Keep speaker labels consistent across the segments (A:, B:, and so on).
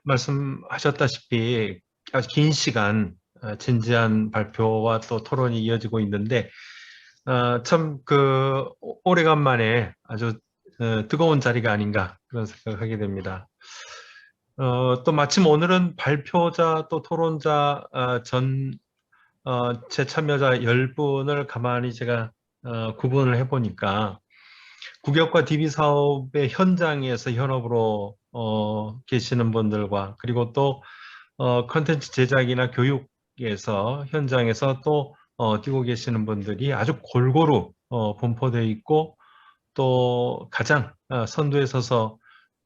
A: 말씀하셨다시피 아주 긴 시간 진지한 발표와 또 토론이 이어지고 있는데 참 오래간만에 아주 뜨거운 자리가 아닌가 그런 생각을 하게 됩니다. 또 마침 오늘은 발표자 또 토론자 재참여자 10분을 가만히 제가 구분을 해보니까 국역과 DB 사업의 현장에서 현업으로 계시는 분들과 그리고 또 컨텐츠 제작이나 교육에서 현장에서 또 뛰고 계시는 분들이 아주 골고루 분포되어 있고 또 가장 선두에 서서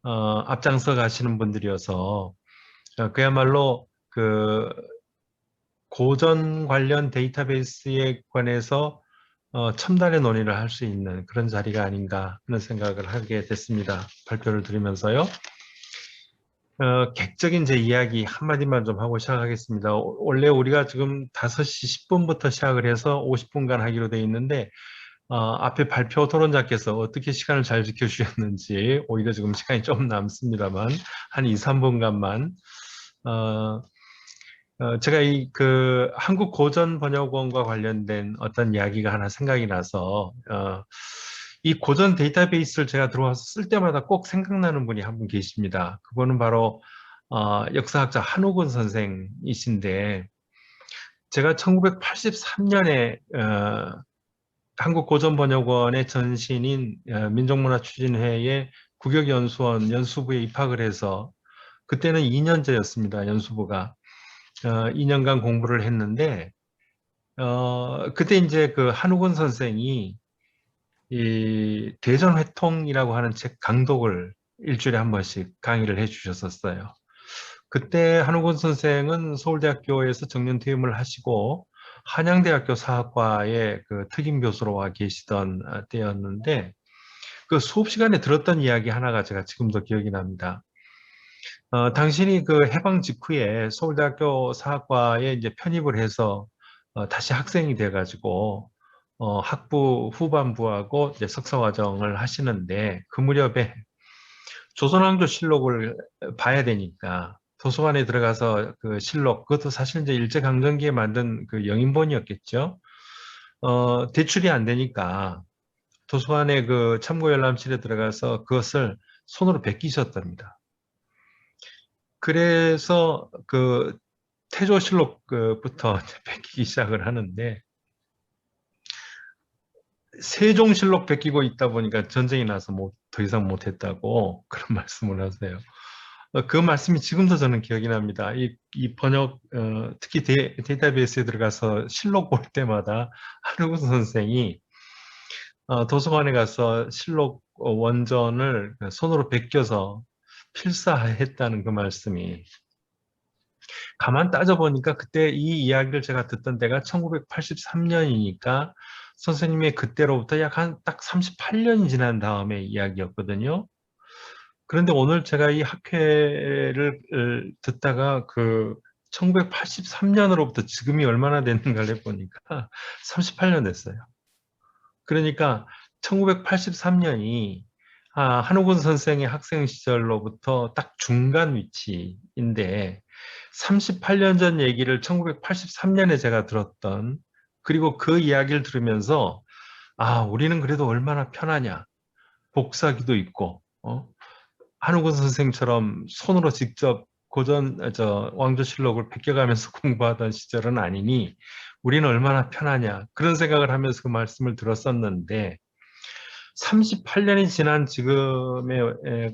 A: 앞장서 가시는 분들이어서 그야말로 그 고전 관련 데이터베이스에 관해서 첨단의 논의를 할 수 있는 그런 자리가 아닌가 하는 생각을 하게 됐습니다. 발표를 들으면서요. 객적인 제 이야기 한마디만 좀 하고 시작하겠습니다. 원래 우리가 지금 5시 10분부터 시작을 해서 50분간 하기로 돼 있는데 앞에 발표 토론자께서 어떻게 시간을 잘 지켜주셨는지 오히려 지금 시간이 좀 남습니다만 한 2, 3분간만 제가 한국 고전 번역원과 관련된 어떤 이야기가 하나 생각이 나서 이 고전 데이터베이스를 제가 들어와서 쓸 때마다 꼭 생각나는 분이 한 분 계십니다. 그분은 바로 역사학자 한우근 선생이신데 제가 1983년에 한국고전번역원의 전신인 민족문화추진회의 국역연수원 연수부에 입학을 해서 그때는 2년제였습니다. 연수부가. 2년간 공부를 했는데 그때 이제 그 한우근 선생이 이 대전회통이라고 하는 책 강독을 일주일에 한 번씩 강의를 해주셨었어요. 그때 한우근 선생은 서울대학교에서 정년퇴임을 하시고 한양대학교 사학과의 그 특임 교수로 와 계시던 때였는데 그 수업 시간에 들었던 이야기 하나가 제가 지금도 기억이 납니다. 당신이 그 해방 직후에 서울대학교 사학과에 이제 편입을 해서 다시 학생이 돼가지고 학부 후반부하고 이제 석사과정을 하시는데 그 무렵에 조선왕조실록을 봐야 되니까 도서관에 들어가서 그 실록, 그것도 사실 이제 일제강점기에 만든 그 영인본이었겠죠. 대출이 안 되니까 도서관의 그 참고열람실에 들어가서 그것을 손으로 베끼셨답니다. 그래서 그 태조실록부터 베끼기 시작을 하는데 세종실록 베끼고 있다 보니까 전쟁이 나서 더 이상 못했다고 그런 말씀을 하세요. 그 말씀이 지금도 저는 기억이 납니다. 이 번역, 특히 데이터베이스에 들어가서 실록 볼 때마다 한우근 선생이 도서관에 가서 실록 원전을 손으로 베껴서 필사했다는 그 말씀이 가만 따져보니까 그때 이 이야기를 제가 듣던 때가 1983년이니까 선생님의 그때로부터 약 딱 38년이 지난 다음의 이야기였거든요. 그런데 오늘 제가 이 학회를 듣다가 그 1983년으로부터 지금이 얼마나 됐는가를 보니까 38년 됐어요. 그러니까 1983년이 한우근 선생의 학생 시절로부터 딱 중간 위치인데 38년 전 얘기를 1983년에 제가 들었던 그리고 그 이야기를 들으면서 우리는 그래도 얼마나 편하냐. 복사기도 있고 한우근 선생처럼 손으로 직접 왕조실록을 베껴가면서 공부하던 시절은 아니니 우리는 얼마나 편하냐 그런 생각을 하면서 그 말씀을 들었었는데 38년이 지난 지금의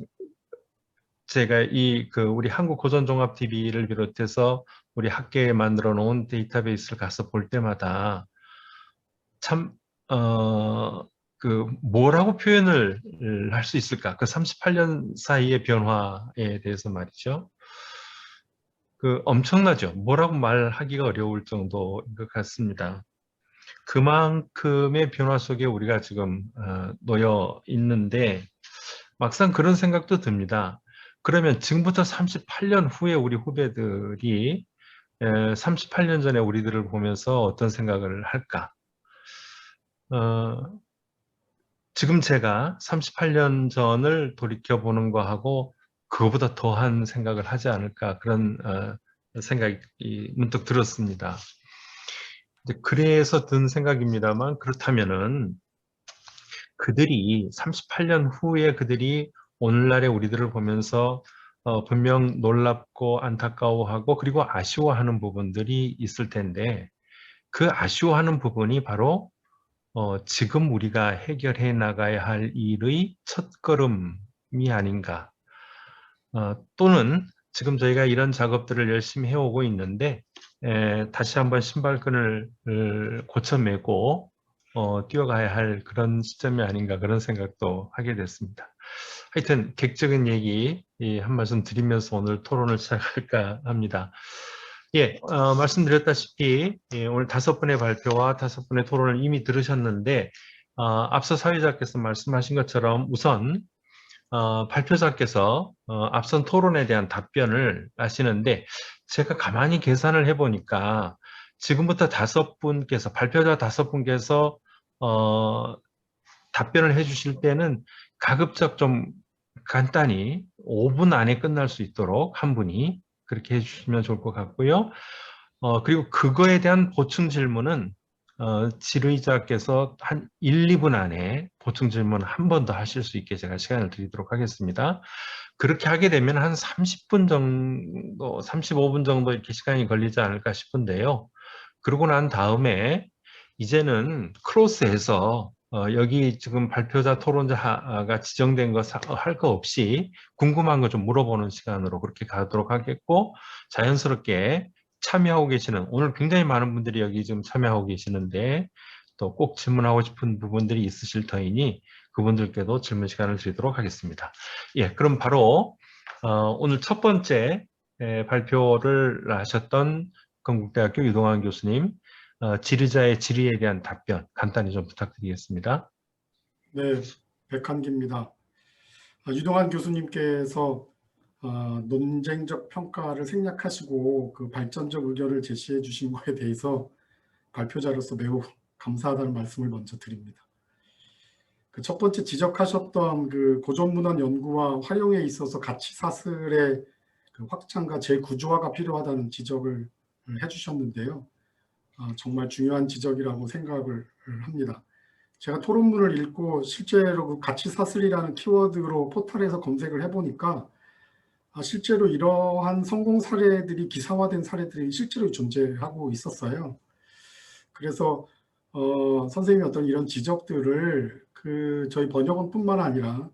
A: 제가 우리 한국고전종합TV를 비롯해서 우리 학계에 만들어 놓은 데이터베이스를 가서 볼 때마다 참 뭐라고 표현을 할 수 있을까? 그 38년 사이의 변화에 대해서 말이죠. 엄청나죠. 뭐라고 말하기가 어려울 정도인 것 같습니다. 그만큼의 변화 속에 우리가 지금 놓여 있는데 막상 그런 생각도 듭니다. 그러면 지금부터 38년 후에 우리 후배들이 38년 전에 우리들을 보면서 어떤 생각을 할까? 지금 제가 38년 전을 돌이켜보는 거하고 그거보다 더한 생각을 하지 않을까 그런 생각이 문득 들었습니다. 그래서 든 생각입니다만 그렇다면은 그들이 38년 후에 그들이 오늘날의 우리들을 보면서 분명 놀랍고 안타까워하고 그리고 아쉬워하는 부분들이 있을 텐데 그 아쉬워하는 부분이 바로 지금 우리가 해결해 나가야 할 일의 첫걸음이 아닌가. 또는 지금 저희가 이런 작업들을 열심히 해오고 있는데 다시 한번 신발끈을 고쳐매고 뛰어가야 할 그런 시점이 아닌가 그런 생각도 하게 됐습니다. 하여튼 객적인 얘기 한 말씀 드리면서 오늘 토론을 시작할까 합니다. 예, 말씀드렸다시피 오늘 5분의 발표와 5분의 토론을 이미 들으셨는데 앞서 사회자께서 말씀하신 것처럼 우선 발표자께서 앞선 토론에 대한 답변을 하시는데 제가 가만히 계산을 해보니까 지금부터 5분께서 발표자 5분께서 답변을 해주실 때는 가급적 좀 간단히 5분 안에 끝날 수 있도록 한 분이 그렇게 해주시면 좋을 것 같고요. 그리고 그거에 대한 보충 질문은 질의자께서 한 1, 2분 안에 보충 질문 한 번 더 하실 수 있게 제가 시간을 드리도록 하겠습니다. 그렇게 하게 되면 한 30분 정도, 35분 정도 이렇게 시간이 걸리지 않을까 싶은데요. 그러고 난 다음에 이제는 크로스해서 여기 지금 발표자 토론자가 지정된 거 할 거 없이 궁금한 거 좀 물어보는 시간으로 그렇게 가도록 하겠고 자연스럽게 참여하고 계시는 오늘 굉장히 많은 분들이 여기 지금 참여하고 계시는데 또 꼭 질문하고 싶은 부분들이 있으실 터이니 그분들께도 질문 시간을 드리도록 하겠습니다. 예, 그럼 바로 오늘 첫 번째 발표를 하셨던 건국대학교 유동환 교수님 질의자의 질의에 대한 답변 간단히 좀 부탁드리겠습니다.
B: 네, 백한기입니다. 유동환 교수님께서 논쟁적 평가를 생략하시고 그 발전적 의견을 제시해 주신 것에 대해서 발표자로서 매우 감사하다는 말씀을 먼저 드립니다. 그 첫 번째 지적하셨던 그 고전문헌 연구와 활용에 있어서 가치 사슬의 그 확장과 재구조화가 필요하다는 지적을 해주셨는데요. 정말 중요한 지적이라고 생각을 합니다. 제가 토론문을 읽고 실제로 그 가치 사슬이라는 키워드로 포털에서 검색을 해보니까 실제로 이러한 성공 사례들이 기사화된 사례들이 실제로 존재하고 있었어요. 그래서 선생님이 어떤 이런 지적들을 그 저희 번역원뿐만 아니라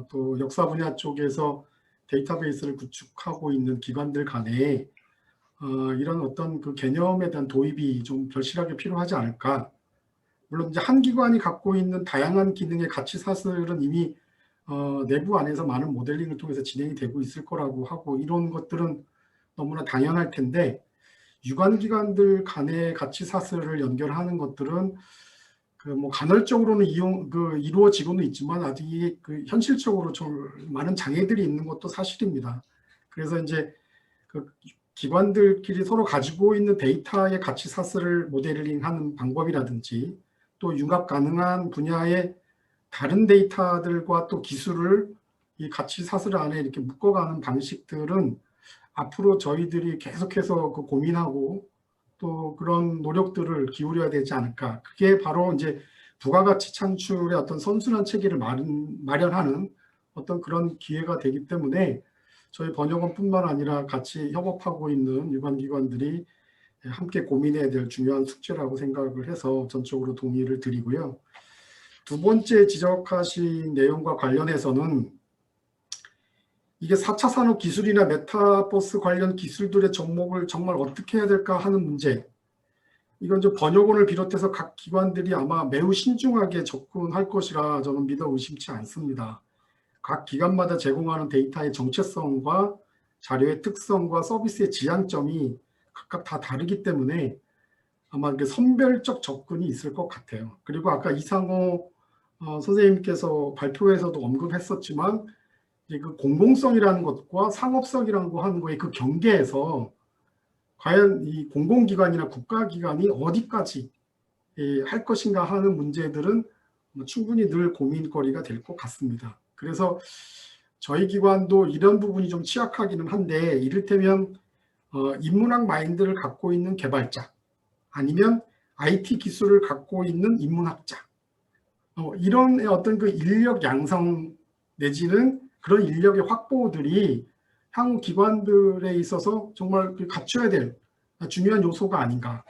B: 또 역사 분야 쪽에서 데이터베이스를 구축하고 있는 기관들 간에 이런 어떤 그 개념에 대한 도입이 좀 절실하게 필요하지 않을까. 물론 이제 한 기관이 갖고 있는 다양한 기능의 가치 사슬은 이미 내부 안에서 많은 모델링을 통해서 진행이 되고 있을 거라고 하고 이런 것들은 너무나 당연할 텐데 유관기관들 간의 가치 사슬을 연결하는 것들은 그 뭐 간헐적으로는 이루어지고는 있지만 아직 그 현실적으로 좀 많은 장애들이 있는 것도 사실입니다. 그래서 이제 그 기관들끼리 서로 가지고 있는 데이터의 가치 사슬을 모델링하는 방법이라든지 또 융합 가능한 분야의 다른 데이터들과 또 기술을 이 가치 사슬 안에 이렇게 묶어가는 방식들은 앞으로 저희들이 계속해서 그 고민하고 또 그런 노력들을 기울여야 되지 않을까. 그게 바로 이제 부가가치 창출의 어떤 선순환 체계를 마련하는 어떤 그런 기회가 되기 때문에 저희 번역원뿐만 아니라 같이 협업하고 있는 유관기관들이 함께 고민해야 될 중요한 숙제라고 생각을 해서 전적으로 동의를 드리고요. 두 번째 지적하신 내용과 관련해서는 이게 4차 산업 기술이나 메타버스 관련 기술들의 접목을 정말 어떻게 해야 될까 하는 문제. 이건 좀 번역원을 비롯해서 각 기관들이 아마 매우 신중하게 접근할 것이라 저는 믿어 의심치 않습니다. 각 기관마다 제공하는 데이터의 정체성과 자료의 특성과 서비스의 지향점이 각각 다 다르기 때문에 아마 선별적 접근이 있을 것 같아요. 그리고 아까 이상호 선생님께서 발표에서도 언급했었지만 그 공공성이라는 것과 상업성이라는 거 하는 거의 그 경계에서 과연 이 공공기관이나 국가기관이 어디까지 할 것인가 하는 문제들은 충분히 늘 고민거리가 될 것 같습니다. 그래서 저희 기관도 이런 부분이 좀 취약하기는 한데 이를테면 인문학 마인드를 갖고 있는 개발자 아니면 IT 기술을 갖고 있는 인문학자 이런 어떤 그 인력 양성 내지는 그런 인력의 확보들이 향후 기관들에 있어서 정말 갖춰야 될 중요한 요소가 아닌가.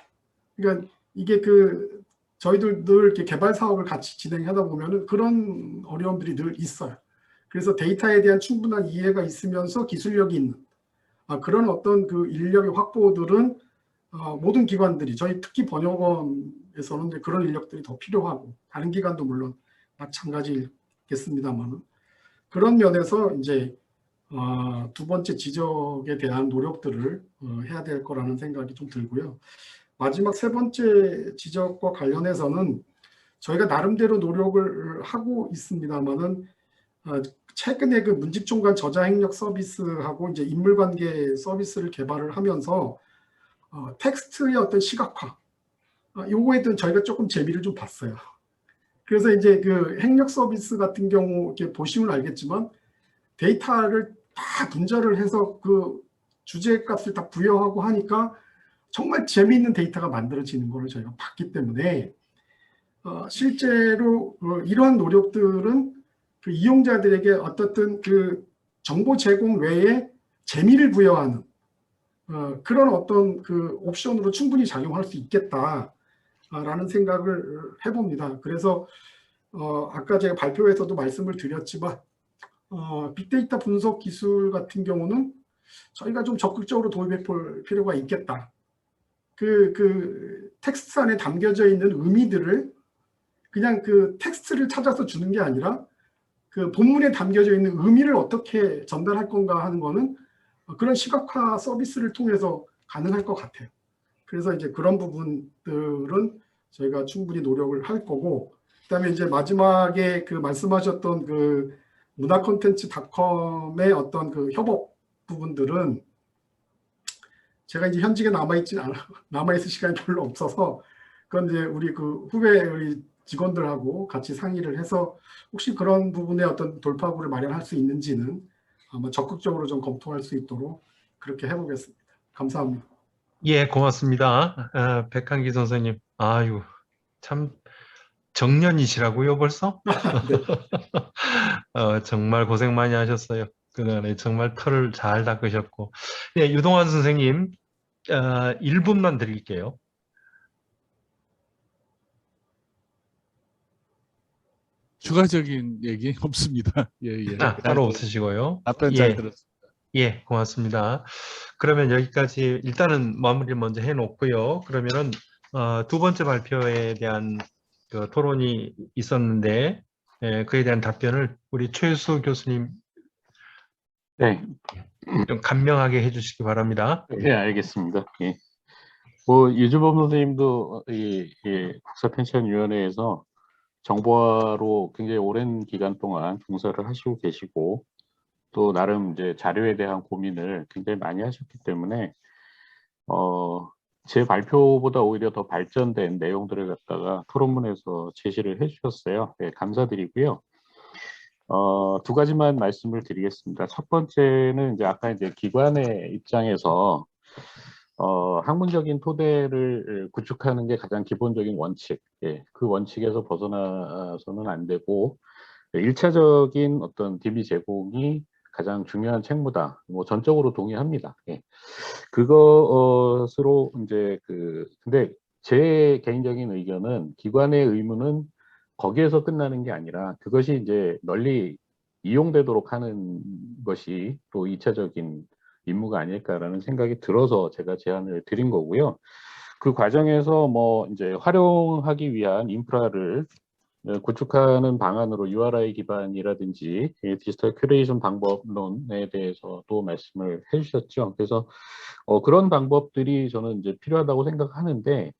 B: 그러니까 이게 저희들 늘 이렇게 개발 사업을 같이 진행하다 보면은 그런 어려움들이 늘 있어요. 그래서 데이터에 대한 충분한 이해가 있으면서 기술력이 있는 그런 어떤 그 인력의 확보들은 모든 기관들이 저희 특히 번역원에서는 그런 인력들이 더 필요하고 다른 기관도 물론 마찬가지겠습니다만 그런 면에서 이제 두 번째 지적에 대한 노력들을 해야 될 거라는 생각이 좀 들고요. 마지막 세 번째 지적과 관련해서는 저희가 나름대로 노력을 하고 있습니다만은 최근에 그 문집종간 저자행력 서비스하고 이제 인물관계 서비스를 개발을 하면서 텍스트의 어떤 시각화 요거에 대한 저희가 조금 재미를 좀 봤어요. 그래서 이제 그 행력 서비스 같은 경우 이렇게 보시면 알겠지만 데이터를 다 분절을 해서 그 주제값을 다 부여하고 하니까 정말 재미있는 데이터가 만들어지는 것을 저희가 봤기 때문에 실제로 이러한 노력들은 그 이용자들에게 어떻든 그 정보 제공 외에 재미를 부여하는 그런 어떤 그 옵션으로 충분히 작용할 수 있겠다라는 생각을 해봅니다. 그래서 아까 제가 발표에서도 말씀을 드렸지만 빅데이터 분석 기술 같은 경우는 저희가 좀 적극적으로 도입해 볼 필요가 있겠다. 그 텍스트 안에 담겨져 있는 의미들을 그냥 그 텍스트를 찾아서 주는 게 아니라 그 본문에 담겨져 있는 의미를 어떻게 전달할 건가 하는 거는 그런 시각화 서비스를 통해서 가능할 것 같아요. 그래서 이제 그런 부분들은 저희가 충분히 노력을 할 거고, 그다음에 이제 마지막에 그 말씀하셨던 그 문화콘텐츠닷컴의 어떤 그 협업 부분들은 제가 이제 현직에 남아있을 시간이 별로 없어서 그건 이제 우리 그 후배 우리 직원들하고 같이 상의를 해서 혹시 그런 부분에 어떤 돌파구를 마련할 수 있는지는 아마 적극적으로 좀 검토할 수 있도록 그렇게 해보겠습니다. 감사합니다.
A: 예, 고맙습니다. 백한기 선생님. 아유, 참 정년이시라고요, 벌써?
B: 네.
A: 정말 고생 많이 하셨어요. 그동안에 정말 털을 잘 닦으셨고. 네, 유동환 선생님, 1분만 드릴게요.
C: 추가적인 얘기 없습니다. 예, 예.
A: 따로 없으시고요.
C: 답변 잘
A: 예,
C: 들었습니다.
A: 예, 고맙습니다. 그러면 여기까지 일단은 마무리 먼저 해놓고요. 그러면은 두 번째 발표에 대한 그 토론이 있었는데 그에 대한 답변을 우리 최수 교수님
D: 네,
A: 좀 간명하게 해주시기 바랍니다.
D: 예, 알겠습니다. 예. 뭐 유주범 선생님도 이 국사펜션위원회에서 정보화로 굉장히 오랜 기간 동안 봉사를 하시고 계시고 또 나름 이제 자료에 대한 고민을 굉장히 많이 하셨기 때문에 제 발표보다 오히려 더 발전된 내용들을 갖다가 토론문에서 제시를 해주셨어요. 네, 감사드리고요. 두 가지만 말씀을 드리겠습니다. 첫 번째는 이제 아까 이제 기관의 입장에서 학문적인 토대를 구축하는 게 가장 기본적인 원칙, 예, 그 원칙에서 벗어나서는 안 되고 1차적인 어떤 DB 제공이 가장 중요한 책무다. 뭐 전적으로 동의합니다. 예. 그것으로 이제 근데 제 개인적인 의견은 기관의 의무는 거기에서 끝나는 게 아니라 그것이 이제 널리 이용되도록 하는 것이 또 2차적인 임무가 아닐까라는 생각이 들어서 제가 제안을 드린 거고요. 그 과정에서 뭐 이제 활용하기 위한 인프라를 구축하는 방안으로 URI 기반이라든지 디지털 큐레이션 방법론에 대해서도 말씀을 해주셨죠. 그래서 그런 방법들이 저는 이제 필요하다고 생각하는데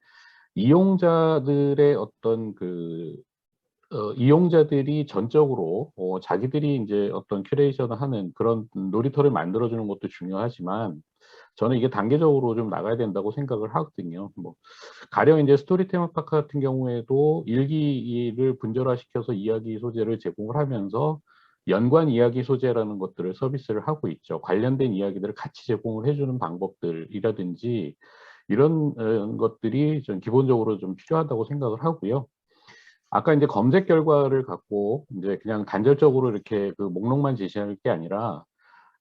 D: 이용자들의 어떤 이용자들이 전적으로 자기들이 이제 어떤 큐레이션을 하는 그런 놀이터를 만들어주는 것도 중요하지만 저는 이게 단계적으로 좀 나가야 된다고 생각을 하거든요. 뭐 가령 이제 스토리 테마파크 같은 경우에도 일기를 분절화시켜서 이야기 소재를 제공을 하면서 연관 이야기 소재라는 것들을 서비스를 하고 있죠. 관련된 이야기들을 같이 제공을 해주는 방법들이라든지 이런 것들이 좀 기본적으로 좀 필요하다고 생각을 하고요. 아까 이제 검색 결과를 갖고 이제 그냥 단절적으로 이렇게 그 목록만 제시할 게 아니라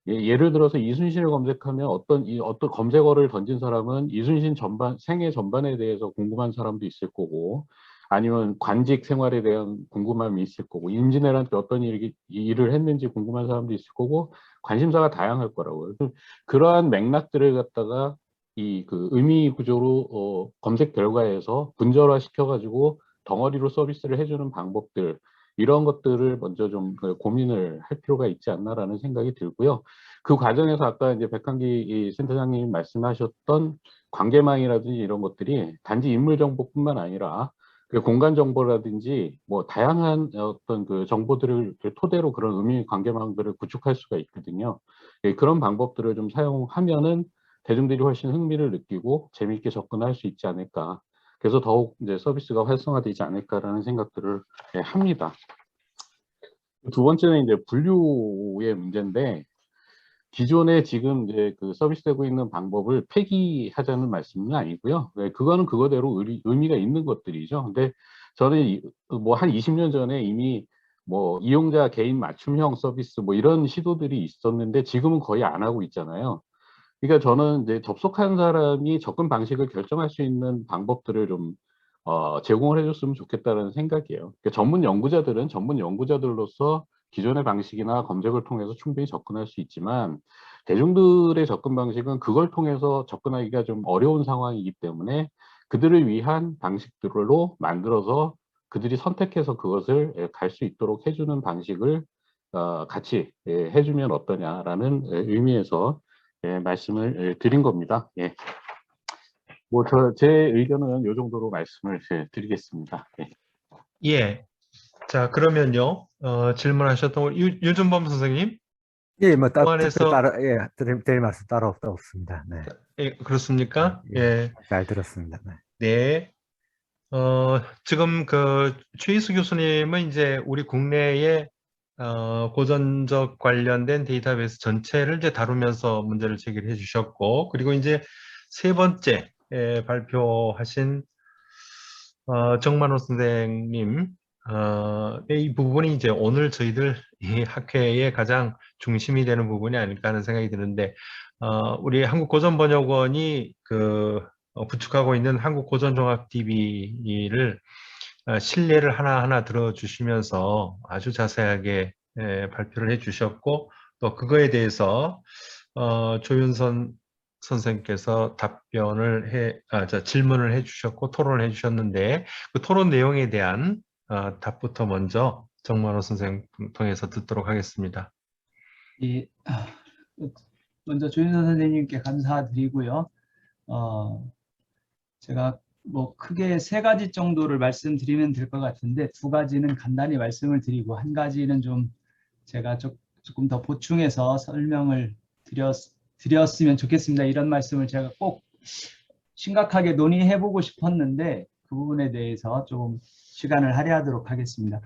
D: 예를 들어서 이순신을 검색하면 어떤 검색어를 던진 사람은 이순신 생애 전반에 대해서 궁금한 사람도 있을 거고, 아니면 관직 생활에 대한 궁금함이 있을 거고, 임진왜란 때 어떤 일을 했는지 궁금한 사람도 있을 거고, 관심사가 다양할 거라고요. 그러한 맥락들을 갖다가 이 그 의미 구조로 검색 결과에서 분절화 시켜가지고 덩어리로 서비스를 해주는 방법들, 이런 것들을 먼저 좀 고민을 할 필요가 있지 않나라는 생각이 들고요. 그 과정에서 아까 이제 백한기 센터장님이 말씀하셨던 관계망이라든지 이런 것들이 단지 인물 정보뿐만 아니라 그 공간 정보라든지 뭐 다양한 어떤 그 정보들을 토대로 그런 의미 관계망들을 구축할 수가 있거든요. 그런 방법들을 좀 사용하면은 대중들이 훨씬 흥미를 느끼고 재미있게 접근할 수 있지 않을까. 그래서 더욱 이제 서비스가 활성화되지 않을까라는 생각들을 합니다. 두 번째는 이제 분류의 문제인데, 기존에 지금 이제 그 서비스되고 있는 방법을 폐기하자는 말씀은 아니고요. 그거는 그거대로 의미가 있는 것들이죠. 근데 저는 뭐 한 20년 전에 이미 뭐 이용자 개인 맞춤형 서비스 뭐 이런 시도들이 있었는데 지금은 거의 안 하고 있잖아요. 그러니까 저는 이제 접속한 사람이 접근 방식을 결정할 수 있는 방법들을 좀 제공을 해줬으면 좋겠다는 생각이에요. 그러니까 전문 연구자들은 전문 연구자들로서 기존의 방식이나 검색을 통해서 충분히 접근할 수 있지만, 대중들의 접근 방식은 그걸 통해서 접근하기가 좀 어려운 상황이기 때문에 그들을 위한 방식들로 만들어서 그들이 선택해서 그것을 갈 수 있도록 해주는 방식을 같이 해주면 어떠냐라는 의미에서 말씀을 드린 겁니다. 예. 뭐 제 의견은 이 정도로 말씀을 드리겠습니다. 예.
A: 예. 자, 그러면요. 질문하셨던 우리 유준범 선생님.
E: 예, 뭐
A: 보안에서
E: 드릴 말씀 따로 없습니다. 네.
A: 예, 그렇습니까? 예.
E: 잘 들었습니다. 네.
A: 네. 지금 그 최희수 교수님은 이제 우리 국내의 고전적 관련된 데이터베이스 전체를 이제 다루면서 문제를 제기를 해주셨고, 그리고 이제 세 번째 발표하신 정만호 선생님 이 부분이 이제 오늘 저희들 이 학회의 가장 중심이 되는 부분이 아닐까 하는 생각이 드는데, 우리 한국고전번역원이 구축하고 있는 한국고전종합DB를 신뢰를 하나하나 들어주시면서 아주 자세하게 발표를 해주셨고, 또 그거에 대해서 조윤선 선생님께서 질문을 해주셨고 토론을 해주셨는데, 그 토론 내용에 대한 답부터 먼저 정만호 선생님 통해서 듣도록 하겠습니다.
F: 예, 먼저 조윤선 선생님께 감사드리고요. 제가 뭐 크게 세 가지 정도를 말씀드리면 될 것 같은데, 두 가지는 간단히 말씀을 드리고 한 가지는 좀 제가 조금 더 보충해서 설명을 드렸으면 좋겠습니다. 이런 말씀을 제가 꼭 심각하게 논의해보고 싶었는데 그 부분에 대해서 조금 시간을 할애하도록 하겠습니다.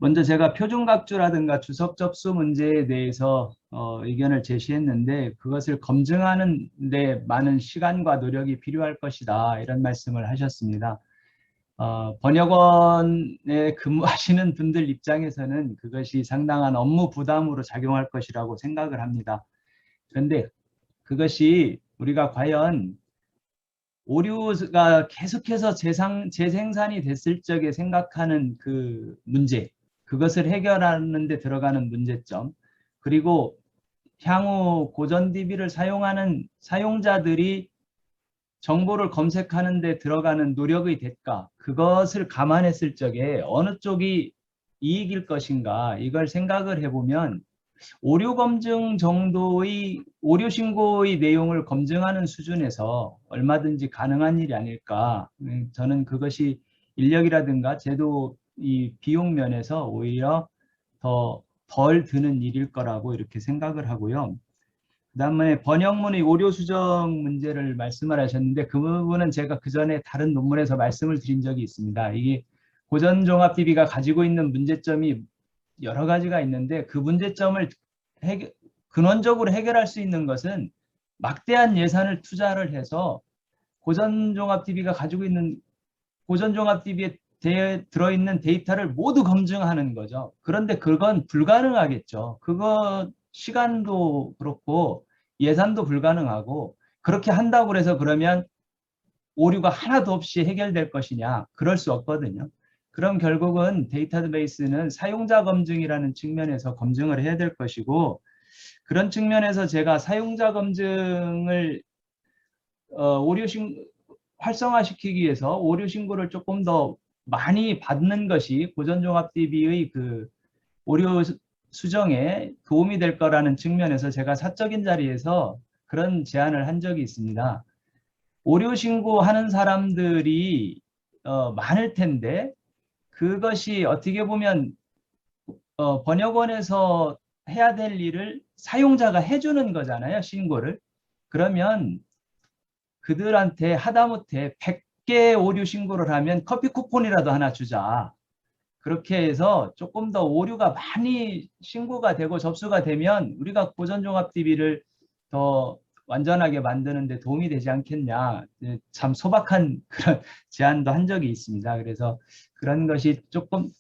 F: 먼저 제가 표준각주라든가 주석 접수 문제에 대해서 의견을 제시했는데, 그것을 검증하는 데 많은 시간과 노력이 필요할 것이다, 이런 말씀을 하셨습니다. 번역원에 근무하시는 분들 입장에서는 그것이 상당한 업무 부담으로 작용할 것이라고 생각을 합니다. 그런데 그것이 우리가 과연 오류가 계속해서 재생산이 됐을 적에 생각하는 그 문제, 그것을 해결하는 데 들어가는 문제점, 그리고 향후 고전 DB를 사용하는 사용자들이 정보를 검색하는 데 들어가는 노력의 대가, 그것을 감안했을 적에 어느 쪽이 이익일 것인가, 이걸 생각을 해보면 오류 검증 정도의 오류 신고의 내용을 검증하는 수준에서 얼마든지 가능한 일이 아닐까. 저는 그것이 인력이라든가 제도 이 비용 면에서 오히려 더 덜 드는 일일 거라고 이렇게 생각을 하고요. 그다음에 번역문의 오류 수정 문제를 말씀을 하셨는데, 그 부분은 제가 그 전에 다른 논문에서 말씀을 드린 적이 있습니다. 이게 고전종합 DB가 가지고 있는 문제점이 여러 가지가 있는데 그 문제점을 근원적으로 해결할 수 있는 것은 막대한 예산을 투자를 해서 고전종합TV가 가지고 있는 고전종합TV에 들어있는 데이터를 모두 검증하는 거죠. 그런데 그건 불가능하겠죠. 그거 시간도 그렇고 예산도 불가능하고 그렇게 한다고 해서 그러면 오류가 하나도 없이 해결될 것이냐? 그럴 수 없거든요. 그럼 결국은 데이터베이스는 사용자 검증이라는 측면에서 검증을 해야 될 것이고 그런 측면에서 제가 사용자 검증을 활성화시키기 위해서 오류 신고를 조금 더 많이 받는 것이 고전종합TV의 그 오류 수정에 도움이 될 거라는 측면에서 제가 사적인 자리에서 그런 제안을 한 적이 있습니다. 오류 신고하는 사람들이 많을 텐데 그것이 어떻게 보면 번역원에서 해야 될 일을 사용자가 해주는 거잖아요, 신고를. 그러면 그들한테 하다못해 100개 오류 신고를 하면 커피 쿠폰이라도 하나 주자. 그렇게 해서 조금 더 오류가 많이 신고가 되고 접수가 되면 우리가 고전종합TV를 더 완전하게 만드는 데 도움이 되지 않겠냐. 참 소박한 그런 제안도 한 적이 있습니다. 그래서 그런 것이 조금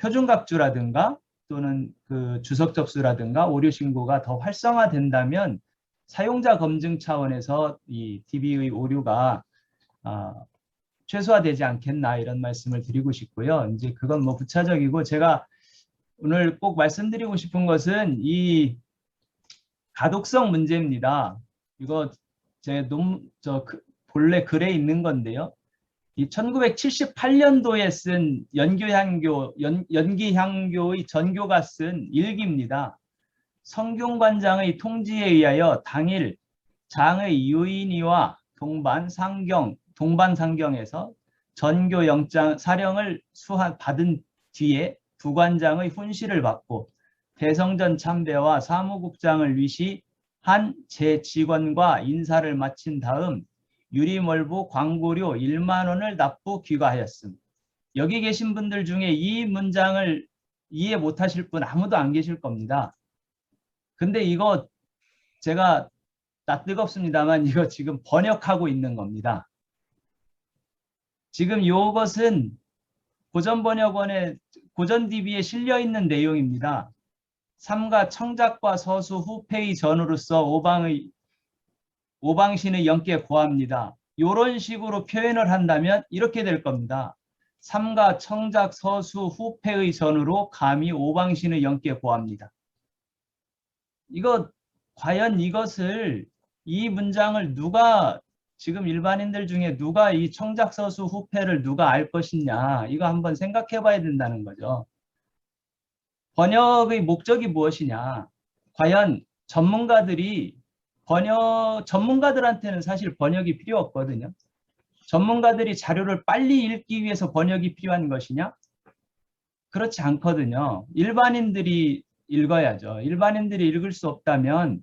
F: 표준각주라든가 또는 그 주석 접수라든가 오류 신고가 더 활성화된다면 사용자 검증 차원에서 이 TV의 오류가 최소화되지 않겠나 이런 말씀을 드리고 싶고요. 이제 그건 뭐 부차적이고 제가 오늘 꼭 말씀드리고 싶은 것은 이 가독성 문제입니다. 이거 제 본래 글에 있는 건데요. 이 1978년도에 쓴 연기향교의 전교가 쓴 일기입니다. 성균관장의 통지에 의하여 당일 장의 유인이와 동반상경에서 전교영장 사령을 받은 뒤에 두 관장의 훈시를 받고 대성전 참배와 사무국장을 위시한 제 직원과 인사를 마친 다음 유리몰부 광고료 1만 원을 납부 귀가하였음. 여기 계신 분들 중에 이 문장을 이해 못하실 분 아무도 안 계실 겁니다. 근데 이거 제가 뜨겁습니다만 이거 지금 번역하고 있는 겁니다. 지금 이것은 고전번역원의 고전DB에 실려 있는 내용입니다. 삼가 청작과 서수 후패의 전으로서 오방신의 영께 고합니다. 이런 식으로 표현을 한다면 이렇게 될 겁니다. 삼가 청작 서수 후패의 전으로 감히 오방신의 영께 고합니다. 이거 과연 이 문장을 누가 지금 일반인들 중에 누가 이 청작서수 후패를 누가 알 것이냐 이거 한번 생각해 봐야 된다는 거죠. 번역의 목적이 무엇이냐. 과연 전문가들한테는 사실 번역이 필요 없거든요. 전문가들이 자료를 빨리 읽기 위해서 번역이 필요한 것이냐? 그렇지 않거든요. 일반인들이 읽어야죠. 일반인들이 읽을 수 없다면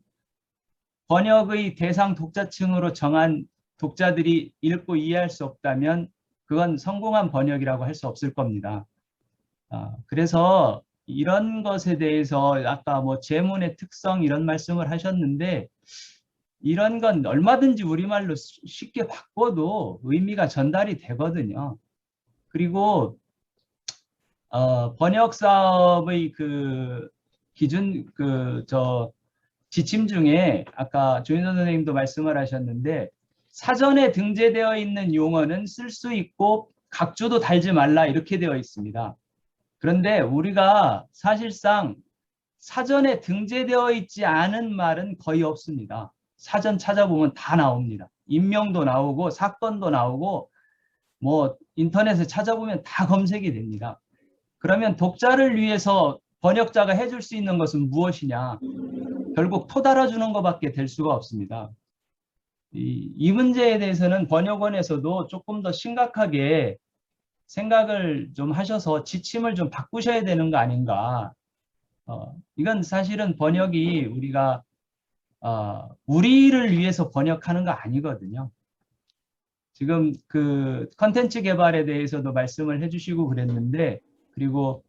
F: 번역의 대상 독자층으로 정한 독자들이 읽고 이해할 수 없다면 그건 성공한 번역이라고 할 수 없을 겁니다. 그래서 이런 것에 대해서 아까 뭐 제문의 특성 이런 말씀을 하셨는데 이런 건 얼마든지 우리말로 쉽게 바꿔도 의미가 전달이 되거든요. 그리고 번역 사업의 그 기준 지침 중에 아까 조인선 선생님도 말씀을 하셨는데 사전에 등재되어 있는 용어는 쓸 수 있고 각주도 달지 말라 이렇게 되어 있습니다. 그런데 우리가 사실상 사전에 등재되어 있지 않은 말은 거의 없습니다. 사전 찾아보면 다 나옵니다. 인명도 나오고 사건도 나오고 뭐 인터넷에 찾아보면 다 검색이 됩니다. 그러면 독자를 위해서 번역자가 해줄 수 있는 것은 무엇이냐? 결국 토 달아주는 것밖에 될 수가 없습니다. 이 문제에 대해서는 번역원에서도 조금 더 심각하게 생각을 좀 하셔서 지침을 좀 바꾸셔야 되는 거 아닌가. 이건 사실은 번역이 우리가 우리를 위해서 번역하는 거 아니거든요. 지금 그 컨텐츠 개발에 대해서도 말씀을 해주시고 그랬는데 그리고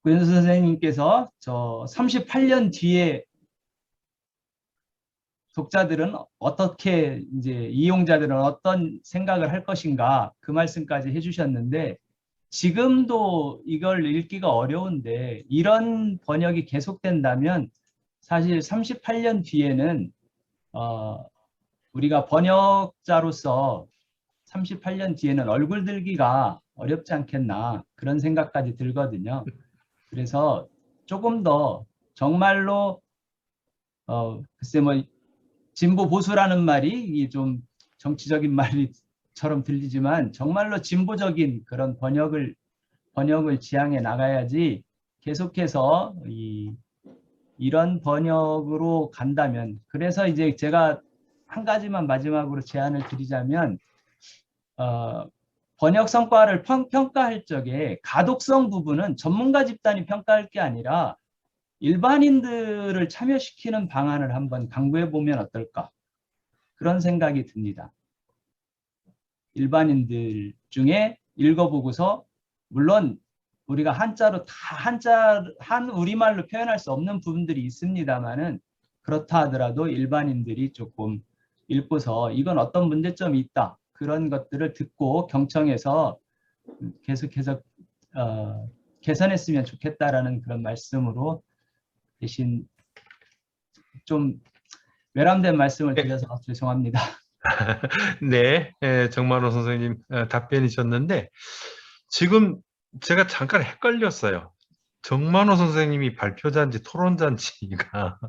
F: 구현수 선생님께서 저 38년 뒤에 독자들은 어떻게, 이제 이용자들은 어떤 생각을 할 것인가, 그 말씀까지 해주셨는데, 지금도 이걸 읽기가 어려운데 이런 번역이 계속된다면 사실 38년 뒤에는 우리가 번역자로서 38년 뒤에는 얼굴 들기가 어렵지 않겠나, 그런 생각까지 들거든요. 그래서 조금 더 정말로 글쎄 뭐 진보 보수라는 말이 좀 정치적인 말처럼 들리지만 정말로 진보적인 그런 번역을 지향해 나가야지, 계속해서 이런 번역으로 간다면. 그래서 이제 제가 한 가지만 마지막으로 제안을 드리자면, 번역 성과를 평가할 적에 가독성 부분은 전문가 집단이 평가할 게 아니라 일반인들을 참여시키는 방안을 한번 강구해 보면 어떨까, 그런 생각이 듭니다. 일반인들 중에 읽어보고서, 물론 우리가 한자로 한 우리말로 표현할 수 없는 부분들이 있습니다만은, 그렇다 하더라도 일반인들이 조금 읽고서 이건 어떤 문제점이 있다, 그런 것들을 듣고 경청해서 계속해서 개선했으면 좋겠다라는 그런 말씀으로, 대신 좀 외람된 말씀을 드려서 죄송합니다.
A: 네, 정만호 선생님 답변이셨는데, 지금 제가 잠깐 헷갈렸어요. 정만호 선생님이 발표자인지 토론자인지가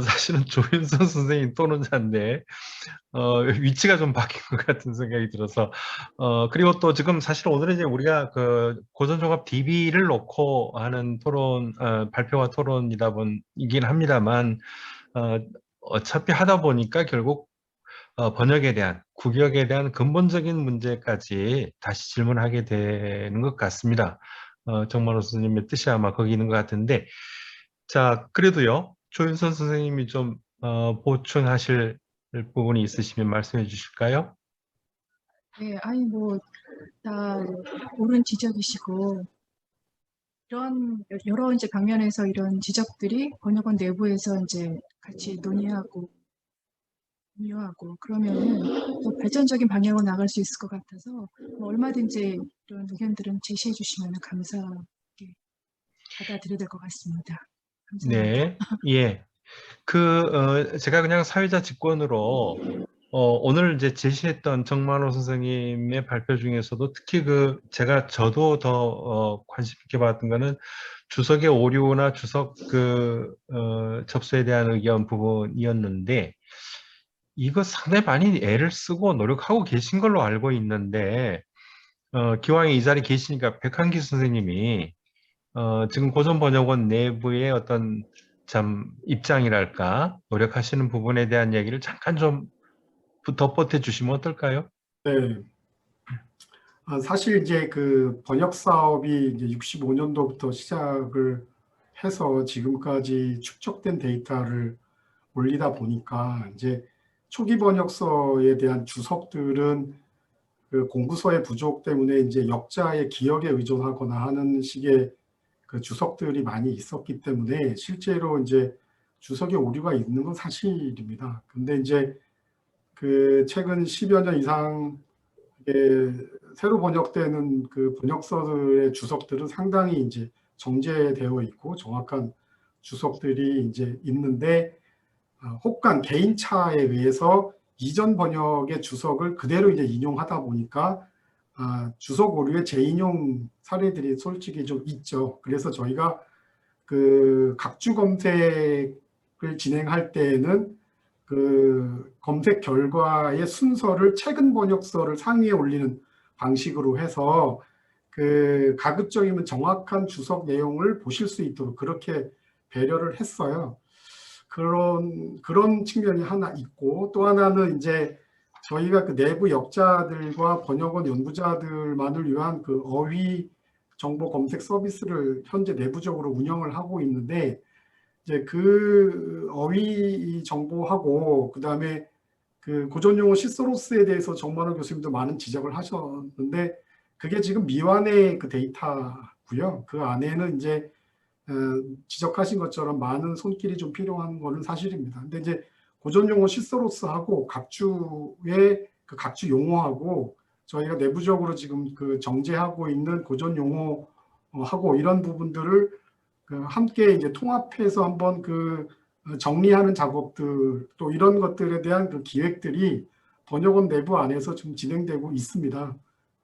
A: 사실은 조윤선 선생님 토론자인데 위치가 좀 바뀐 것 같은 생각이 들어서, 그리고 또 지금 사실 오늘은 이제 우리가 그 고전종합 DB를 놓고 하는 토론, 발표와 토론이긴 합니다만, 어차피 하다 보니까 결국 번역에 대한, 국역에 대한 근본적인 문제까지 다시 질문하게 되는 것 같습니다. 정만호 선생님의 뜻이 아마 거기 있는 것 같은데, 자, 그래도요, 조윤선 선생님이 좀 보충하실 부분이 있으시면 말씀해 주실까요?
G: 네, 아니 뭐 다 옳은 지적이시고, 이런 여러 이제 방면에서 이런 지적들이 번역원 내부에서 이제 같이 논의하고 공유하고 그러면은 더 발전적인 방향으로 나갈 수 있을 것 같아서, 뭐 얼마든지 이런 의견들은 제시해 주시면 감사하게 받아들여야 될 것 같습니다. 감사합니다.
A: 네, 예. 제가 그냥 사회자 직권으로, 오늘 이제 제시했던 정만호 선생님의 발표 중에서도 특히 저도 더 관심 있게 봤던 거는 주석의 오류나 주석 접수에 대한 의견 부분이었는데, 이거 상당히 많이 애를 쓰고 노력하고 계신 걸로 알고 있는데, 기왕에 이 자리에 계시니까 백한기 선생님이 지금 고전번역원 내부의 어떤 참 입장이랄까, 노력하시는 부분에 대한 얘기를 잠깐 좀 덧보태 주시면 어떨까요?
B: 네. 사실 이제 그 번역 사업이 이제 65년도부터 시작을 해서 지금까지 축적된 데이터를 올리다 보니까, 이제 초기 번역서에 대한 주석들은 그 공부서의 부족 때문에 이제 역자의 기억에 의존하거나 하는 식의 그 주석들이 많이 있었기 때문에 실제로 이제 주석에 오류가 있는 건 사실입니다. 근데 이제 그 최근 10여 년 이상 새로 번역되는 그 번역서들의 주석들은 상당히 이제 정제되어 있고 정확한 주석들이 이제 있는데, 혹간 개인차에 의해서 이전 번역의 주석을 그대로 이제 인용하다 보니까 주석 오류의 재인용 사례들이 솔직히 좀 있죠. 그래서 저희가 그 각주 검색을 진행할 때에는 그 검색 결과의 순서를 최근 번역서를 상위에 올리는 방식으로 해서 그 가급적이면 정확한 주석 내용을 보실 수 있도록 그렇게 배려를 했어요. 그런 측면이 하나 있고, 또 하나는 이제 저희가 그 내부 역자들과 번역원 연구자들만을 위한 그 어휘 정보 검색 서비스를 현재 내부적으로 운영을 하고 있는데, 이제 그 어휘 정보하고 그다음에 그 고전용어 시소로스에 대해서 정만호 교수님도 많은 지적을 하셨는데, 그게 지금 미완의 그 데이터고요. 그 안에는 이제 지적하신 것처럼 많은 손길이 좀 필요한 거는 사실입니다. 근데 이제 고전 용어 시서로스하고 각주의 그 각주 용어하고 저희가 내부적으로 지금 그 정제하고 있는 고전 용어하고 이런 부분들을 그 함께 이제 통합해서 한번 그 정리하는 작업들 또 이런 것들에 대한 그 기획들이 번역원 내부 안에서 좀 진행되고 있습니다.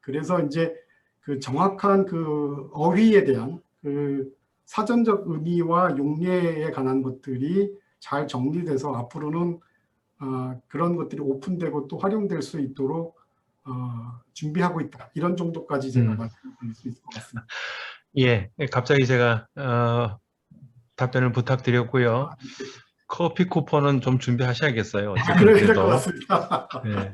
B: 그래서 이제 그 정확한 그 어휘에 대한 그 사전적 의미와 용례에 관한 것들이 잘 정리돼서 앞으로는 그런 것들이 오픈되고 또 활용될 수 있도록 준비하고 있다. 이런 정도까지 제가 말씀드릴 수 있을 것 같습니다.
A: 예, 갑자기 제가 답변을 부탁드렸고요. 커피 쿠폰은 좀 준비하셔야겠어요. 어쨌든
B: 그래야 될
A: 그래도.
B: 것 같습니다.
A: 네.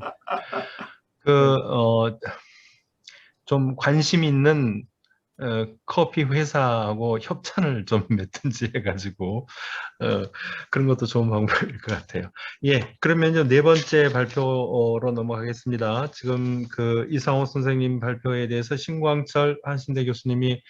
A: 좀 관심 있는 커피 회사하고 협찬을 좀 맺든지 해가지고 그런 것도 좋은 방법일 것 같아요. 예, 그러면요 네 번째 발표로 넘어가겠습니다. 지금 그 이상호 선생님 발표에 대해서 신광철 한신대 교수님이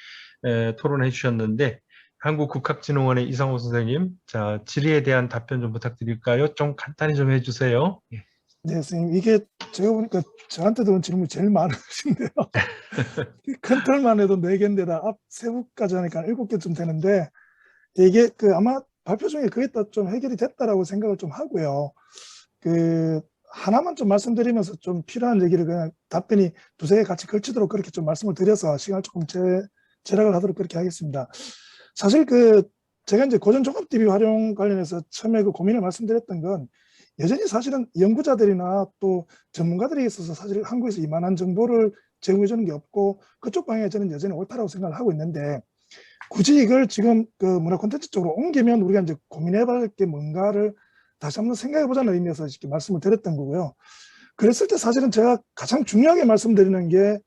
A: 토론해 주셨는데 한국국학진흥원의 이상호 선생님, 자 질의에 대한 답변 좀 부탁드릴까요? 좀 간단히 좀 해주세요. 예.
H: 네, 선생님. 이게 제가 보니까 저한테 들은 질문이 제일 많으신데요. 큰 틀만 해도 4개인데다 앞 세 부까지 하니까 7개쯤 되는데 이게 그 아마 발표 중에 그게 다 좀 해결이 됐다라고 생각을 좀 하고요. 그 하나만 좀 말씀드리면서 좀 필요한 얘기를 그냥 답변이 2-3개 같이 걸치도록 그렇게 좀 말씀을 드려서 시간을 조금 절약을 하도록 그렇게 하겠습니다. 사실 그 제가 이제 고전 종합 DB 활용 관련해서 처음에 그 고민을 말씀드렸던 건 여전히 사실은 연구자들이나 또 전문가들에 있어서 사실 한국에서 이만한 정보를 제공해 주는 게 없고 그쪽 방향에 저는 여전히 옳다라고 생각을 하고 있는데 굳이 이걸 지금 그 문화 콘텐츠 쪽으로 옮기면 우리가 이제 고민해 봐야 할 게 뭔가를 다시 한번 생각해 보자는 의미에서 이렇게 말씀을 드렸던 거고요. 그랬을 때 사실은 제가 가장 중요하게 말씀드리는 게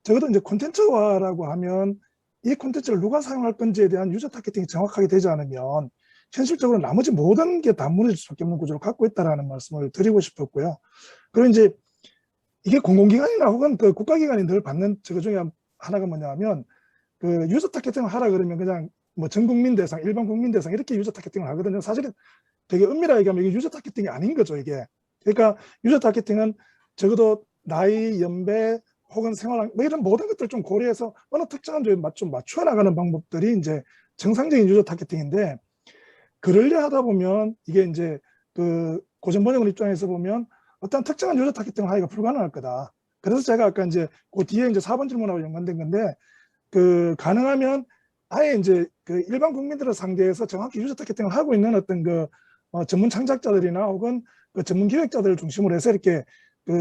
H: 적어도 이제 콘텐츠화라고 하면 이 콘텐츠를 누가 사용할 건지에 대한 유저 타겟팅이 정확하게 되지 않으면 현실적으로 나머지 모든 게 다 무너질 수밖에 없는 구조를 갖고 있다라는 말씀을 드리고 싶었고요. 그리고 이제 이게 공공기관이나 혹은 그 국가기관이 늘 받는 저거 중에 하나가 뭐냐면 그 유저 타겟팅을 하라 그러면 그냥 뭐 전국민 대상, 일반 국민 대상 이렇게 유저 타겟팅을 하거든요. 사실은 되게 엄밀하게 얘기하면 이게 유저 타겟팅이 아닌 거죠, 이게. 그러니까 유저 타겟팅은 적어도 나이, 연배 혹은 생활 뭐 이런 모든 것들을 좀 고려해서 어느 특정한 조에 좀 맞춰 나가는 방법들이 이제 정상적인 유저 타겟팅인데 그러려 하다 보면 이게 이제 그 고전 번역원 입장에서 보면 어떤 특정한 유저 타겟팅을 하기가 불가능할 거다. 그래서 제가 아까 이제 그 뒤에 이제 4번 질문하고 연관된 건데 그 가능하면 아예 이제 그 일반 국민들을 상대해서 정확히 유저 타겟팅을 하고 있는 어떤 그 전문 창작자들이나 혹은 그 전문 기획자들을 중심으로 해서 이렇게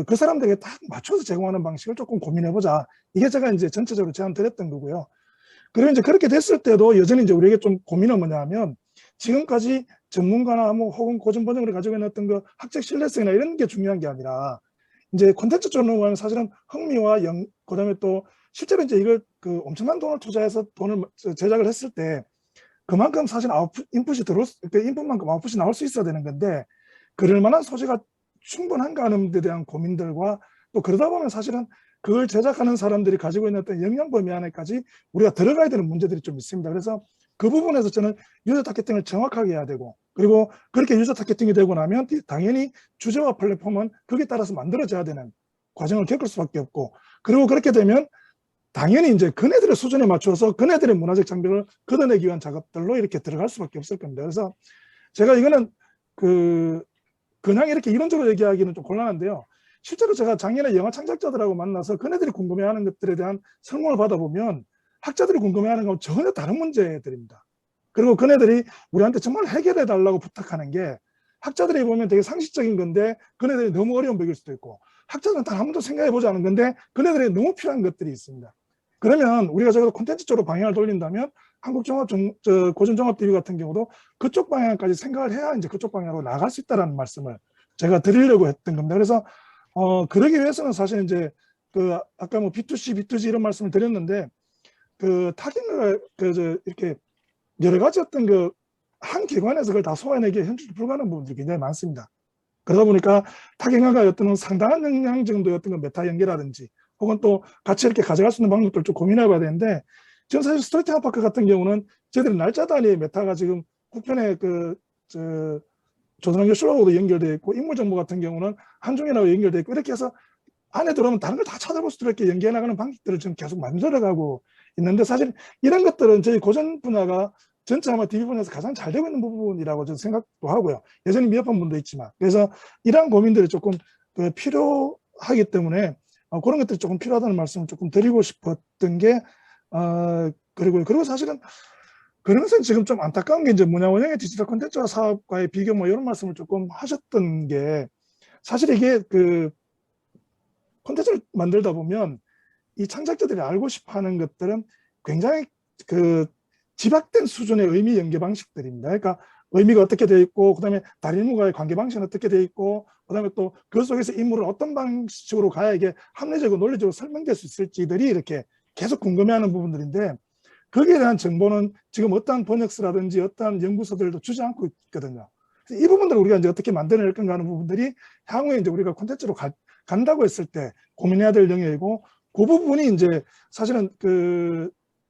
H: 그 사람들에게 딱 맞춰서 제공하는 방식을 조금 고민해보자. 이게 제가 이제 전체적으로 제안드렸던 거고요. 그리고 이제 그렇게 됐을 때도 여전히 이제 우리에게 좀 고민은 뭐냐면 지금까지 전문가나 뭐 혹은 고전 번역을 가지고 있는 어떤 그 학적 신뢰성이나 이런 게 중요한 게 아니라 이제 콘텐츠 쪽으로 가면 사실은 흥미와 그다음에 또 실제로 이제 이걸 그 엄청난 돈을 투자해서 돈을 제작을 했을 때 그만큼 사실 인풋이 그 인풋만큼 아웃풋이 나올 수 있어야 되는 건데 그럴 만한 소재가 충분한가 하는 데 대한 고민들과 또 그러다 보면 사실은 그걸 제작하는 사람들이 가지고 있는 어떤 영향 범위 안에까지 우리가 들어가야 되는 문제들이 좀 있습니다. 그래서 그 부분에서 저는 유저 타겟팅을 정확하게 해야 되고 그리고 그렇게 유저 타겟팅이 되고 나면 당연히 주제와 플랫폼은 거기에 따라서 만들어져야 되는 과정을 겪을 수밖에 없고 그리고 그렇게 되면 당연히 이제 그네들의 수준에 맞춰서 그네들의 문화적 장벽을 걷어내기 위한 작업들로 이렇게 들어갈 수밖에 없을 겁니다. 그래서 제가 이거는 그냥 이렇게 이론적으로 얘기하기는 좀 곤란한데요. 실제로 제가 작년에 영화 창작자들하고 만나서 그네들이 궁금해하는 것들에 대한 설명을 받아보면 학자들이 궁금해하는 건 전혀 다른 문제들입니다. 그리고 그네들이 우리한테 정말 해결해 달라고 부탁하는 게 학자들이 보면 되게 상식적인 건데 그네들이 너무 어려운 벽일 수도 있고 학자들은 단 한 번도 생각해보지 않은 건데 그네들이 너무 필요한 것들이 있습니다. 그러면 우리가 적어도 콘텐츠 쪽으로 방향을 돌린다면 고전종합DB 같은 경우도 그쪽 방향까지 생각을 해야 이제 그쪽 방향으로 나갈 수 있다는 말씀을 제가 드리려고 했던 겁니다. 그래서 그러기 위해서는 사실 이제 아까 뭐 B2C, B2G 이런 말씀을 드렸는데 타겟을 이렇게 여러 가지 어떤 한 기관에서 그걸 다 소화해내기 현실적으로 불가능한 부분들이 굉장히 많습니다. 그러다 보니까 타겟화가 어떤 상당한 영향 정도의 어떤 메타 연계라든지 혹은 또 같이 이렇게 가져갈 수 있는 방법들을 좀 고민해 봐야 되는데, 지금 사실 스토리텔링 파크 같은 경우는 저희들이 날짜 단위의 메타가 지금 국편의 조선왕조 실록하고도 연결되어 있고, 인물 정보 같은 경우는 한중이라고 연결되어 있고, 이렇게 해서 안에 들어오면 다른 걸 다 찾아볼 수 있게 연계해 나가는 방식들을 지금 계속 만들어가고 있는데, 사실 이런 것들은 저희 고전 분야가 전체 아마 DB 분야에서 가장 잘 되고 있는 부분이라고 저는 생각도 하고요. 여전히 미흡한 부분도 있지만. 그래서 이러한 고민들이 조금 필요하기 때문에 그런 것들이 조금 필요하다는 말씀을 조금 드리고 싶었던 게, 그리고 사실은 그러면서 지금 좀 안타까운 게 이제 문화원영의 디지털 콘텐츠화 사업과의 비교 뭐 이런 말씀을 조금 하셨던 게, 사실 이게 콘텐츠를 만들다 보면 이 창작자들이 알고 싶어 하는 것들은 굉장히 집약된 수준의 의미 연계 방식들입니다. 그러니까 의미가 어떻게 되어 있고, 그다음에 다인물과의 관계 방식은 어떻게 되어 있고, 그다음에 또 그 속에서 인물은 어떤 방식으로 가야 이게 합리적으로 논리적으로 설명될 수 있을지들이 이렇게 계속 궁금해하는 부분들인데, 거기에 대한 정보는 지금 어떠한 번역서라든지 어떠한 연구서들도 주지 않고 있거든요. 이 부분들을 우리가 이제 어떻게 만들어낼 건가 하는 부분들이 향후에 이제 우리가 콘텐츠로 간다고 했을 때 고민해야 될 영역이고, 그 부분이 이제 사실은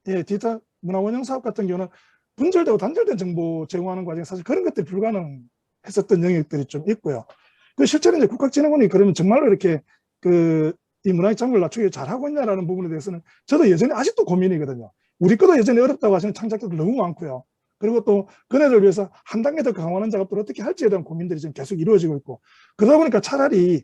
H: 디지털 문화원영 사업 같은 경우는 분절되고 단절된 정보 제공하는 과정에 사실 그런 것들이 불가능했었던 영역들이 좀 있고요. 실제로 이제 국가진흥원이 그러면 정말로 이렇게 이 문화의 장벽을 낮추기 잘하고 있냐라는 부분에 대해서는 저도 여전히 아직도 고민이거든요. 우리 것도 여전히 어렵다고 하시는 창작자들 너무 많고요. 그리고 또 그네들 위해서 한 단계 더 강화하는 작업들을 어떻게 할지에 대한 고민들이 지금 계속 이루어지고 있고, 그러다 보니까 차라리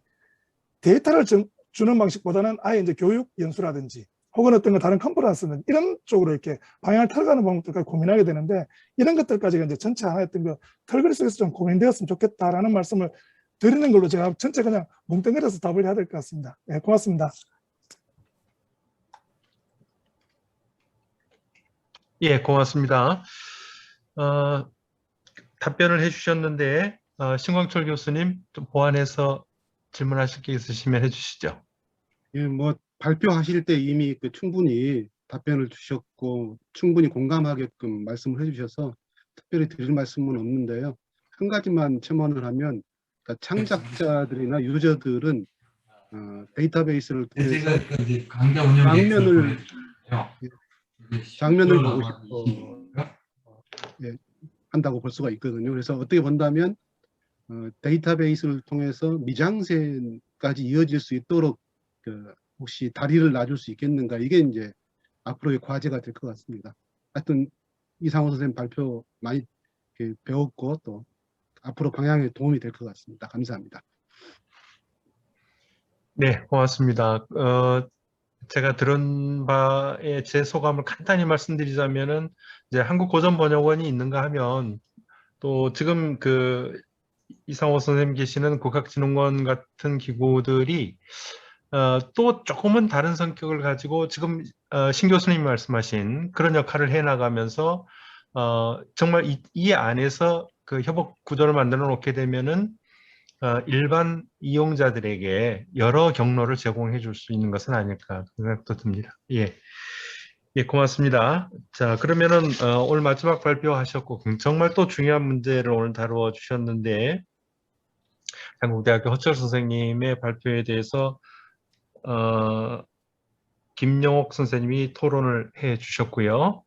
H: 데이터를 주는 방식보다는 아예 이제 교육 연수라든지 혹은 어떤 다른 컨퍼런스는 이런 쪽으로 이렇게 방향을 틀어가는 방법들까지 고민하게 되는데, 이런 것들까지가 이제 전체 하나의 털그리 속에서 좀 고민되었으면 좋겠다라는 말씀을 드리는 걸로 제가 전체 그냥 뭉뚱그려서 답을 해야 될 것 같습니다. 네, 고맙습니다.
A: 예, 고맙습니다. 답변을 해주셨는데 신광철 교수님 좀 보완해서 질문하실 게 있으시면 해주시죠.
I: 예, 뭐 발표하실 때 이미 충분히 답변을 주셨고 충분히 공감하게끔 말씀을 해주셔서 특별히 드릴 말씀은 없는데요. 한 가지만 첨언을 하면, 그러니까 창작자들이나 유저들은 데이터베이스를 통해서 장면을 보고 싶어 한다고 볼 수가 있거든요. 그래서 어떻게 본다면 데이터베이스를 통해서 미장센까지 이어질 수 있도록 혹시 다리를 놔줄 수 있겠는가, 이게 이제 앞으로의 과제가 될 것 같습니다. 하여튼 이상호 선생님 발표 많이 배웠고 또 앞으로 방향에 도움이 될 것 같습니다. 감사합니다.
A: 네, 고맙습니다. 제가 들은 바에 제 소감을 간단히 말씀드리자면은, 이제 한국고전번역원이 있는가 하면 또 지금 이상호 선생님 계시는 국학진흥원 같은 기구들이 또 조금은 다른 성격을 가지고 지금 신 교수님이 말씀하신 그런 역할을 해나가면서 정말 이 안에서 협업 구조를 만들어 놓게 되면은 일반 이용자들에게 여러 경로를 제공해 줄 수 있는 것은 아닐까 생각도 듭니다. 예, 고맙습니다. 자, 그러면은 오늘 마지막 발표하셨고 정말 또 중요한 문제를 오늘 다루어 주셨는데, 한국대학교 허철 선생님의 발표에 대해서 김영옥 선생님이 토론을 해 주셨고요.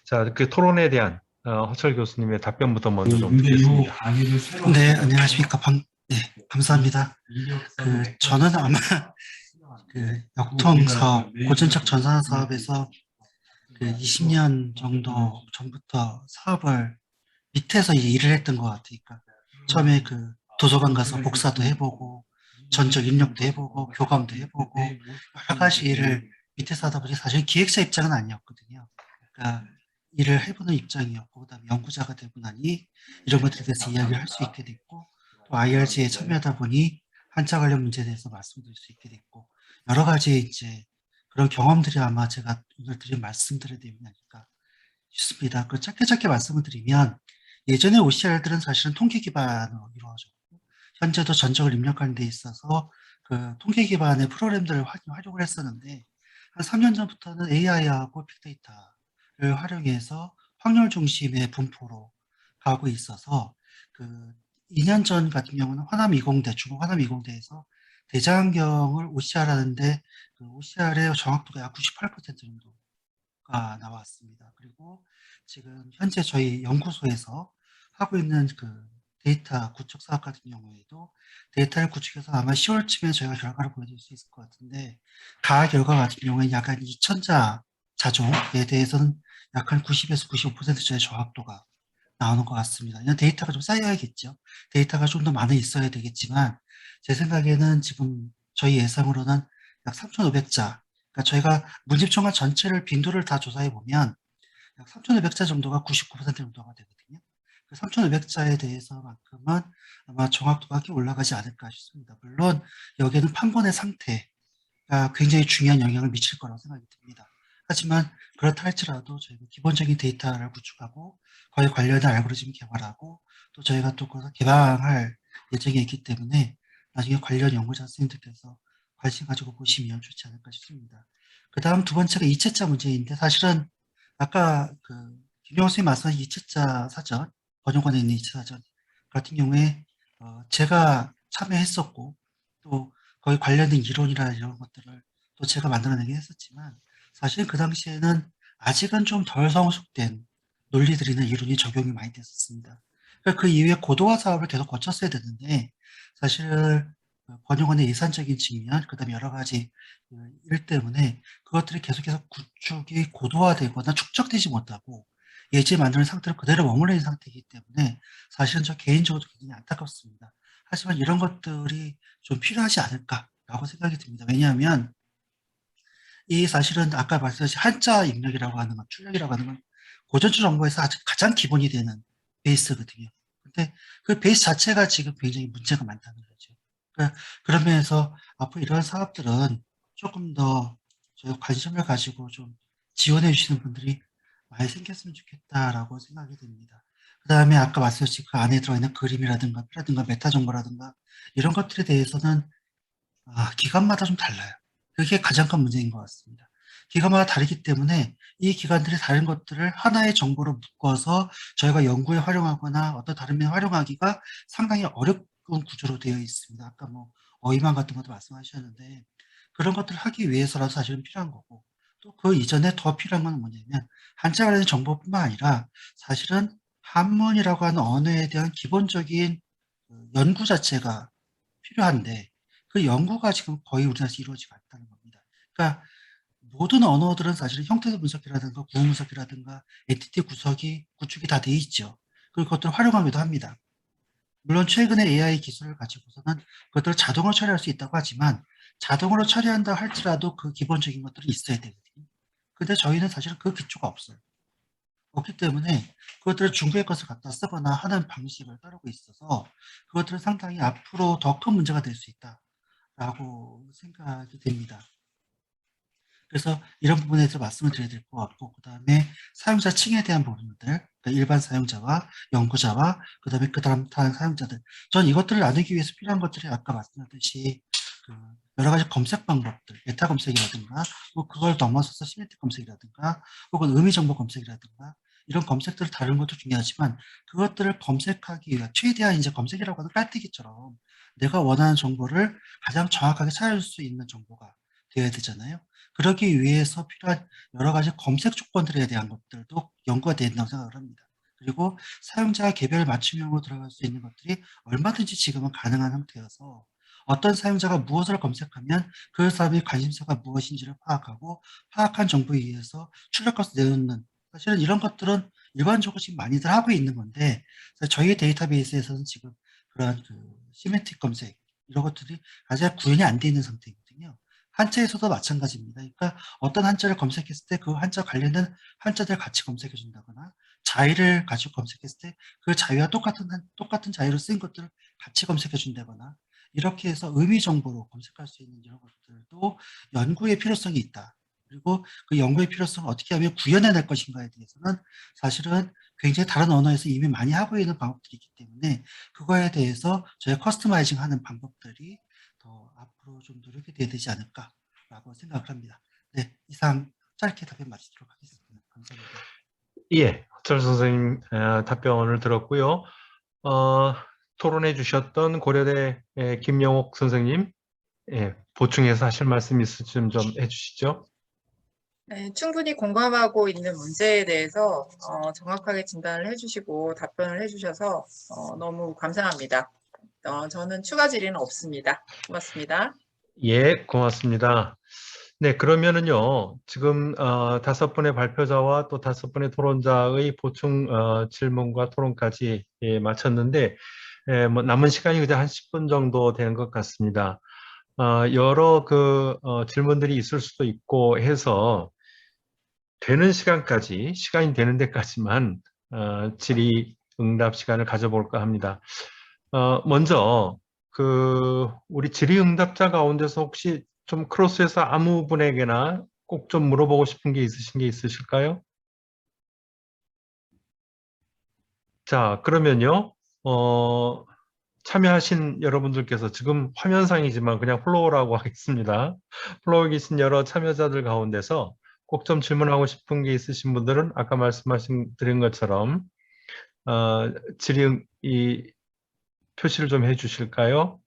A: 자, 그 토론에 대한 허철 교수님의 답변부터 먼저 좀 듣겠습니다.
J: 네, 안녕하십니까. 네, 감사합니다. 저는 아마 역통 사업, 고전책 전산 사업에서 20년 정도 전부터 사업을 밑에서 일을 했던 것 같으니까, 처음에 도서관 가서 복사도 해보고 전적 입력도 해보고 교감도 해보고 여러 가지 일을 밑에서 하다 보니 사실 기획자 입장은 아니었거든요. 그러니까 일을 해보는 입장이었고, 그다음에 연구자가 되고 나니 이런 것들에 대해서 이야기를 할 수 있게 됐고, 또 IRG에 참여하다 보니 한자 관련 문제에 대해서 말씀드릴 수 있게 됐고, 여러 가지 이제 그런 경험들이 아마 제가 오늘 드린 말씀들에 대한 아닐까 싶습니다. 짧게 말씀을 드리면, 예전에 OCR들은 사실은 통계 기반으로 이루어졌고, 현재도 전적을 입력하는 데 있어서 통계 기반의 프로그램들을 활용을 했었는데, 한 3년 전부터는 AI하고 빅데이터를 활용해서 확률 중심의 분포로 가고 있어서 2년 전 같은 경우는 화남 20대, 중국 화남 20대에서 대장경을 OCR 하는데 그 OCR의 정확도가 약 98% 정도가 나왔습니다. 그리고 지금 현재 저희 연구소에서 하고 있는 그 데이터 구축 사업 같은 경우에도 데이터를 구축해서 아마 10월쯤에 저희가 결과를 보여드릴 수 있을 것 같은데, 가을 결과 같은 경우에는 약 한 2,000자 자종에 대해서는 약 한 90에서 95%의 정확도가 나오는 것 같습니다. 이런 데이터가 좀 쌓여야겠죠. 데이터가 좀 더 많이 있어야 되겠지만, 제 생각에는 지금 저희 예상으로는 약 3,500자, 그러니까 저희가 문집총괄 전체를 빈도를 다 조사해 보면 약 3,500자 정도가 99% 정도가 되거든요. 그 3,500자에 대해서만큼은 아마 정확도가 꽤 올라가지 않을까 싶습니다. 물론 여기에는 판본의 상태가 굉장히 중요한 영향을 미칠 거라고 생각이 듭니다. 하지만 그렇다 할지라도 저희가 기본적인 데이터를 구축하고 거기에 관련된 알고리즘 개발하고 또 저희가 또 그것을 개방할 예정이 있기 때문에 나중에 관련 연구자 선생님들께서 관심 가지고 보시면 좋지 않을까 싶습니다. 그 다음 두 번째가 2차자 문제인데, 사실은 아까 그 김영호 선생님 말씀하신 2차자 사전, 번역원에 있는 2차 사전 같은 경우에 제가 참여했었고 또 거기 관련된 이론이나 이런 것들을 또 제가 만들어내긴 했었지만, 사실 그 당시에는 아직은 좀 덜 성숙된 논리들이나 이론이 적용이 많이 됐었습니다. 그러니까 그 이후에 고도화 사업을 계속 거쳤어야 되는데, 사실 번역원의 예산적인 측면, 그 다음에 여러 가지 일 때문에 그것들이 계속해서 구축이 고도화되거나 축적되지 못하고 예지에 만드는 상태로 그대로 머물러 있는 상태이기 때문에 사실은 저 개인적으로 굉장히 안타깝습니다. 하지만 이런 것들이 좀 필요하지 않을까라고 생각이 듭니다. 왜냐하면 이 사실은 아까 말씀하신 한자 입력이라고 하는 건, 출력이라고 하는 건 고전주 정보에서 아주 가장 기본이 되는 베이스거든요. 근데 그 베이스 자체가 지금 굉장히 문제가 많다는 거죠. 그러니까 그런 면에서 앞으로 이런 사업들은 조금 더 저희 관심을 가지고 좀 지원해 주시는 분들이 많이 생겼으면 좋겠다라고 생각이 됩니다. 그 다음에 아까 말씀하신 그 안에 들어있는 그림이라든가 표라든가 메타 정보라든가 이런 것들에 대해서는 기관마다 좀 달라요. 그게 가장 큰 문제인 것 같습니다. 기관마다 다르기 때문에 이 기관들이 다른 것들을 하나의 정보로 묶어서 저희가 연구에 활용하거나 어떤 다른 면에 활용하기가 상당히 어려운 구조로 되어 있습니다. 아까 뭐 어휘망 같은 것도 말씀하셨는데, 그런 것들을 하기 위해서라도 사실은 필요한 거고, 또 그 이전에 더 필요한 건 뭐냐면 한자 관련 정보뿐만 아니라 사실은 한문이라고 하는 언어에 대한 기본적인 연구 자체가 필요한데, 그 연구가 지금 거의 우리나라에서 이루어지지 않다는 겁니다. 그러니까 모든 언어들은 사실은 형태 분석이라든가 구문 분석이라든가 엔티티 구축이 다 돼 있죠. 그리고 그것들을 활용하기도 합니다. 물론 최근에 AI 기술을 가지고서는 그것들을 자동으로 처리할 수 있다고 하지만, 자동으로 처리한다 할지라도 그 기본적인 것들이 있어야 되거든요. 근데 저희는 사실은 그 기초가 없어요. 없기 때문에 그것들을 중국의 것을 갖다 쓰거나 하는 방식을 따르고 있어서 그것들은 상당히 앞으로 더 큰 문제가 될 수 있다라고 생각이 됩니다. 그래서 이런 부분에 대해서 말씀을 드려야 될 것 같고, 그 다음에 사용자 층에 대한 부분들, 그러니까 일반 사용자와 연구자와 그 다음에 그 다음 사용자들, 전 이것들을 나누기 위해서 필요한 것들이 아까 말씀드렸듯이 그 여러 가지 검색 방법들, 메타 검색이라든가 뭐 그걸 넘어서서 시멘틱 검색이라든가 혹은 의미 정보 검색이라든가 이런 검색들을 다루는 것도 중요하지만, 그것들을 검색하기 위해 최대한 이제 검색이라고 하는 깔때기처럼 내가 원하는 정보를 가장 정확하게 찾아줄 수 있는 정보가 되어야 되잖아요. 그러기 위해서 필요한 여러 가지 검색 조건들에 대한 것들도 연구가 되어 있다고 생각을 합니다. 그리고 사용자 개별 맞춤형으로 들어갈 수 있는 것들이 얼마든지 지금은 가능한 상태여서 어떤 사용자가 무엇을 검색하면 그 사람의 관심사가 무엇인지를 파악하고 파악한 정보에 의해서 출력값을 내놓는, 사실은 이런 것들은 일반적으로 지금 많이들 하고 있는 건데, 저희 데이터베이스에서는 지금 그런 그 시멘틱 검색 이런 것들이 아직 구현이 안 돼 있는 상태거든요. 한자에서도 마찬가지입니다. 그러니까 어떤 한자를 검색했을 때 그 한자 관련된 한자들 같이 검색해 준다거나, 자의를 가지고 검색했을 때 그 자의와 똑같은 자의로 쓰인 것들을 같이 검색해 준다거나, 이렇게 해서 의미 정보로 검색할 수 있는 이런 것들도 연구의 필요성이 있다. 그리고 그 연구의 필요성을 어떻게 하면 구현해낼 것인가에 대해서는 사실은 굉장히 다른 언어에서 이미 많이 하고 있는 방법들이 있기 때문에, 그거에 대해서 저희 커스터마이징 하는 방법들이 더 앞으로 좀 노력이 돼야 되지 않을까라고 생각을 합니다. 네, 이상 짧게 답변 마치도록 하겠습니다. 감사합니다.
A: 예, 허철 선생님 답변을 들었고요. 토론해 주셨던 고려대 김영옥 선생님, 예, 보충해서 하실 말씀 있으시면 좀 해주시죠.
K: 네, 충분히 공감하고 있는 문제에 대해서 정확하게 진단을 해주시고 답변을 해주셔서 너무 감사합니다. 저는 추가 질의는 없습니다. 고맙습니다.
A: 예, 고맙습니다. 네, 그러면은요, 지금 5분의 발표자와 또 5분의 토론자의 보충 질문과 토론까지 마쳤는데, 뭐 남은 시간이 그저 한 10분 정도 되는 것 같습니다. 여러 질문들이 있을 수도 있고 해서 되는 시간까지, 시간이 되는 데까지만 질의 응답 시간을 가져볼까 합니다. 먼저 우리 질의응답자 가운데서 혹시 좀 크로스해서 아무 분에게나 꼭 좀 물어보고 싶은 게 있으실까요? 자, 그러면요, 참여하신 여러분들께서 지금 화면상이지만 그냥 플로어라고 하겠습니다. 플로어에 계신 여러 참여자들 가운데서 꼭 좀 질문하고 싶은 게 있으신 분들은 아까 드린 것처럼 질의 표시를 좀 해주실까요?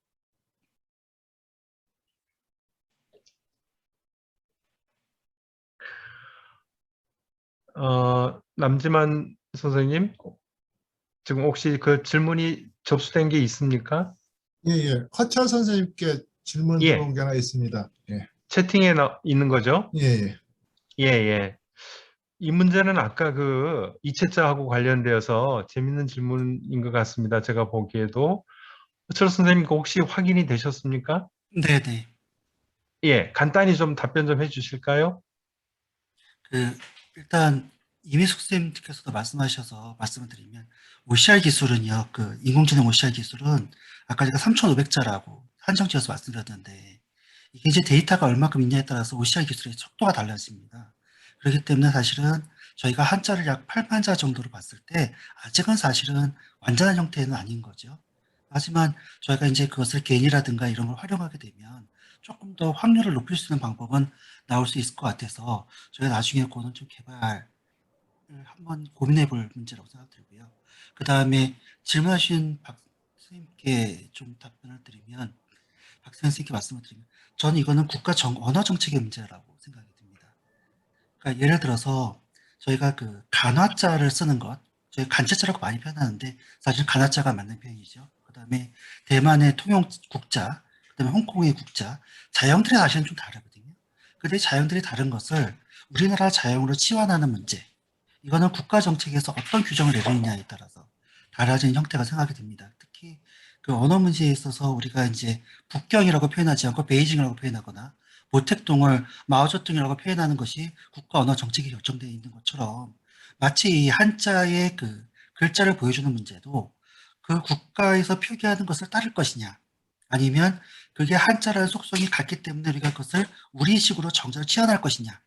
A: 남지만 선생님, 지금 혹시 그 질문이 접수된 게 있습니까?
L: 예. 허철 선생님께 질문
A: 예.
L: 들어온 게 하나 있습니다. 예.
A: 채팅에 있는 거죠?
L: 예.
A: 예. 이 문제는 아까 이체자하고 관련되어서 재밌는 질문인 것 같습니다. 제가 보기에도. 허철 선생님 혹시 확인이 되셨습니까?
J: 네네.
A: 예, 간단히 좀 답변 좀 해주실까요?
J: 일단 이미숙 선생님께서도 말씀하셔서 말씀을 드리면 OCR 기술은요, 인공지능 OCR 기술은 아까 제가 3,500자라고 한정지어서 말씀드렸는데 이게 이제 데이터가 얼마큼 있냐에 따라서 OCR 기술의 속도가 달라집니다. 그렇기 때문에 사실은 저희가 한자를 약 8만 자 정도로 봤을 때 아직은 사실은 완전한 형태는 아닌 거죠. 하지만 저희가 이제 그것을 개인이라든가 이런 걸 활용하게 되면 조금 더 확률을 높일 수 있는 방법은 나올 수 있을 것 같아서 저희가 나중에 그거는 좀 개발을 한번 고민해 볼 문제라고 생각들고요. 그 다음에 질문하신 박 선생님께 좀 답변을 드리면, 박 선생님께 말씀을 드리면, 저는 이거는 국가 언어 정책의 문제라고 생각이 듭니다. 그러니까 예를 들어서 저희가 간화자를 쓰는 것, 저희 간체자라고 많이 표현하는데 사실 간화자가 맞는 표현이죠. 그 다음에 대만의 통용 국자, 그 다음에 홍콩의 국자, 자형들이 사실은 좀 다르거든요. 근데 자형들이 다른 것을 우리나라 자형으로 치환하는 문제, 이거는 국가 정책에서 어떤 규정을 내리느냐에 따라서 달라지는 형태가 생각이 됩니다. 특히 언어 문제에 있어서 우리가 이제 북경이라고 표현하지 않고 베이징이라고 표현하거나 모택동을 마오쩌둥이라고 표현하는 것이 국가 언어 정책이 결정되어 있는 것처럼 마치 이 한자의 글자를 보여주는 문제도 그 국가에서 표기하는 것을 따를 것이냐, 아니면 그게 한자라는 속성이 같기 때문에 우리가 그것을 우리식으로 정자를 치환할 것이냐,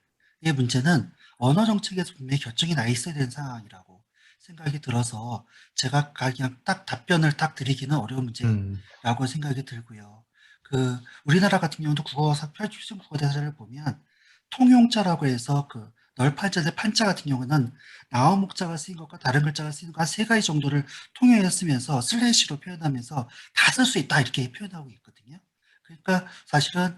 J: 이 문제는 언어 정책에서 분명히 결정이 나 있어야 되는 상황이라고 생각이 들어서 제가 그냥 딱 답변을 딱 드리기는 어려운 문제라고 생각이 들고요. 우리나라 같은 경우도 국어사 필수 국어대사를 보면 통용자라고 해서 널판자 대 판자 같은 경우는 나온 목자가 쓰인 것과 다른 글자가 쓰인 것 한 3가지 정도를 통용해서 쓰면서 슬래시로 표현하면서 다 쓸 수 있다 이렇게 표현하고 있거든요. 그러니까 사실은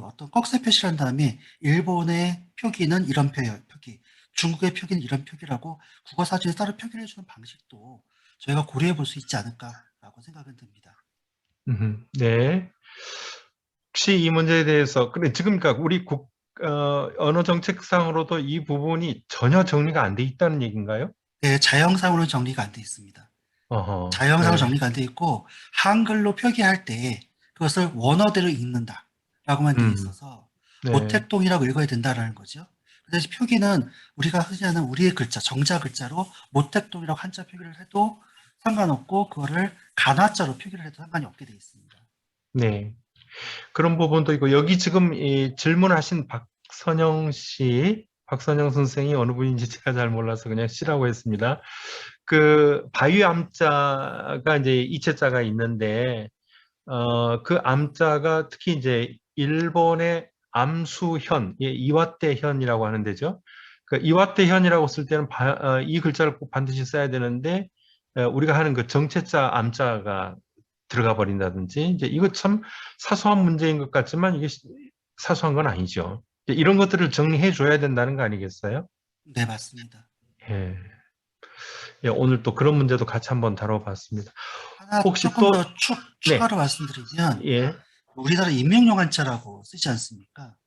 J: 어떤 꺽쇠 표시를 한 다음에 일본의 표기는 이런 표기, 중국의 표기는 이런 표기라고 국어 사전에 따로 표기를 해주는 방식도 저희가 고려해 볼 수 있지 않을까라고 생각은 듭니다.
A: 네. 혹시 이 문제에 대해서 지금 그러니까 우리 언어 정책상으로도 이 부분이 전혀 정리가 안 돼 있다는 얘기인가요?
J: 네, 자형상으로는 정리가 안 돼 있습니다. 자형상으로 정리가 안 돼 있고 한글로 표기할 때 그것을 원어대로 읽는다라고만 돼 있어서 모택동이라고 읽어야 된다라는 거죠. 그래서 표기는 우리가 흔히 하는 우리의 글자, 정자 글자로 모택동이라고 한자 표기를 해도 상관없고 그거를 간화자로 표기를 해도 상관이 없게 돼 있습니다.
A: 네. 그런 부분도 있고 여기 지금 질문하신 박선영 선생이 어느 분인지 제가 잘 몰라서 그냥 씨라고 했습니다. 바위암자가 이제 이체자가 있는데 그 암자가 특히 이제 일본의 암수현, 이와떼현이라고 하는 데죠. 이와떼현이라고 쓸 때는 이 글자를 꼭 반드시 써야 되는데 우리가 하는 정체자 암자가 들어가 버린다든지 이제 이거 참 사소한 문제인 것 같지만 이게 사소한 건 아니죠. 이런 것들을 정리해 줘야 된다는 거 아니겠어요?
J: 네, 맞습니다.
A: 예. 예, 오늘 또 그런 문제도 같이 한번 다뤄봤습니다.
J: 하나
A: 혹시
J: 조금
A: 또
J: 더 추가로 말씀드리면
A: 예,
J: 우리나라 임명용 한자라고 쓰지 않습니까?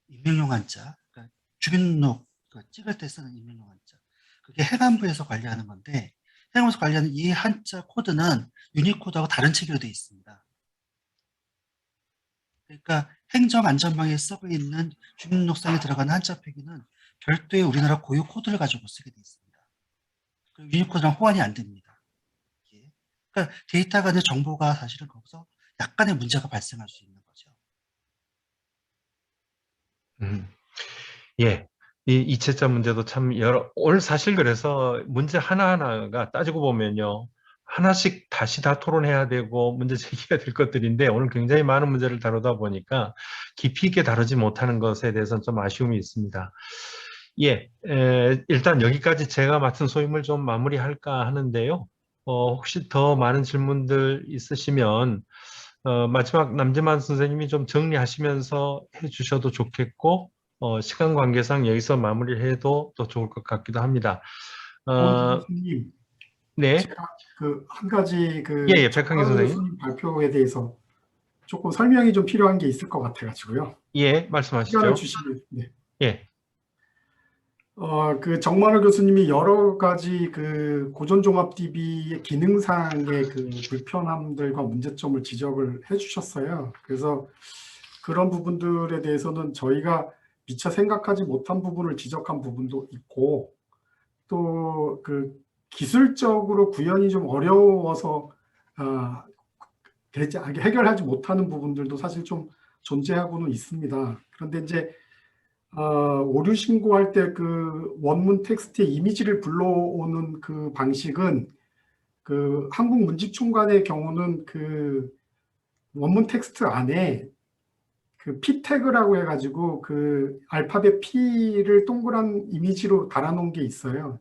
J: 임명용 한자, 그러니까 주민등록 찍을 때 쓰는 임명용 한자. 그게 행안부에서 관리하는 건데 행안부에서 관리하는 이 한자 코드는 유니코드하고 다른 체계로 되어 있습니다. 그러니까 행정안전망에 써져 있는 주민등록상에 들어가는 한자 표기는 별도의 우리나라 고유 코드를 가지고 쓰게 되어 있습니다. 유니코드랑 호환이 안 됩니다. 그러니까 데이터 간의 정보가 사실은 거기서 약간의 문제가 발생할 수 있는 거죠.
A: 예. 이 이체자 문제도 참 오늘 사실 그래서 문제 하나하나가 따지고 보면요. 하나씩 다시 다 토론해야 되고 문제 제기해야 될 것들인데 오늘 굉장히 많은 문제를 다루다 보니까 깊이 있게 다루지 못하는 것에 대해서는 좀 아쉬움이 있습니다. 예, 일단 여기까지 제가 맡은 소임을 좀 마무리할까 하는데요. 혹시 더 많은 질문들 있으시면 마지막 남재만 선생님이 좀 정리하시면서 해주셔도 좋겠고 시간 관계상 여기서 마무리해도 또 좋을 것 같기도 합니다.
B: 교수님,
A: 네.
B: 제가 그 한 가지 그
A: 예, 백항기 선생님
B: 발표에 대해서 조금 설명이 좀 필요한 게 있을 것 같아가지고요.
A: 예, 말씀하시죠.
B: 시간을 주시면. 네.
A: 예.
B: 그 정만호 교수님이 여러 가지 그 고전종합DB의 기능상의 그 불편함들과 문제점을 지적을 해주셨어요. 그래서 그런 부분들에 대해서는 저희가 미처 생각하지 못한 부분을 지적한 부분도 있고 또 그 기술적으로 구현이 좀 어려워서 해결하지 못하는 부분들도 사실 좀 존재하고는 있습니다. 그런데 이제 오류 신고할 때 그 원문 텍스트의 이미지를 불러오는 그 방식은 그 한국 문집총관의 경우는 그 원문 텍스트 안에 그 P 태그라고 해가지고 그 알파벳 P를 동그란 이미지로 달아놓은 게 있어요.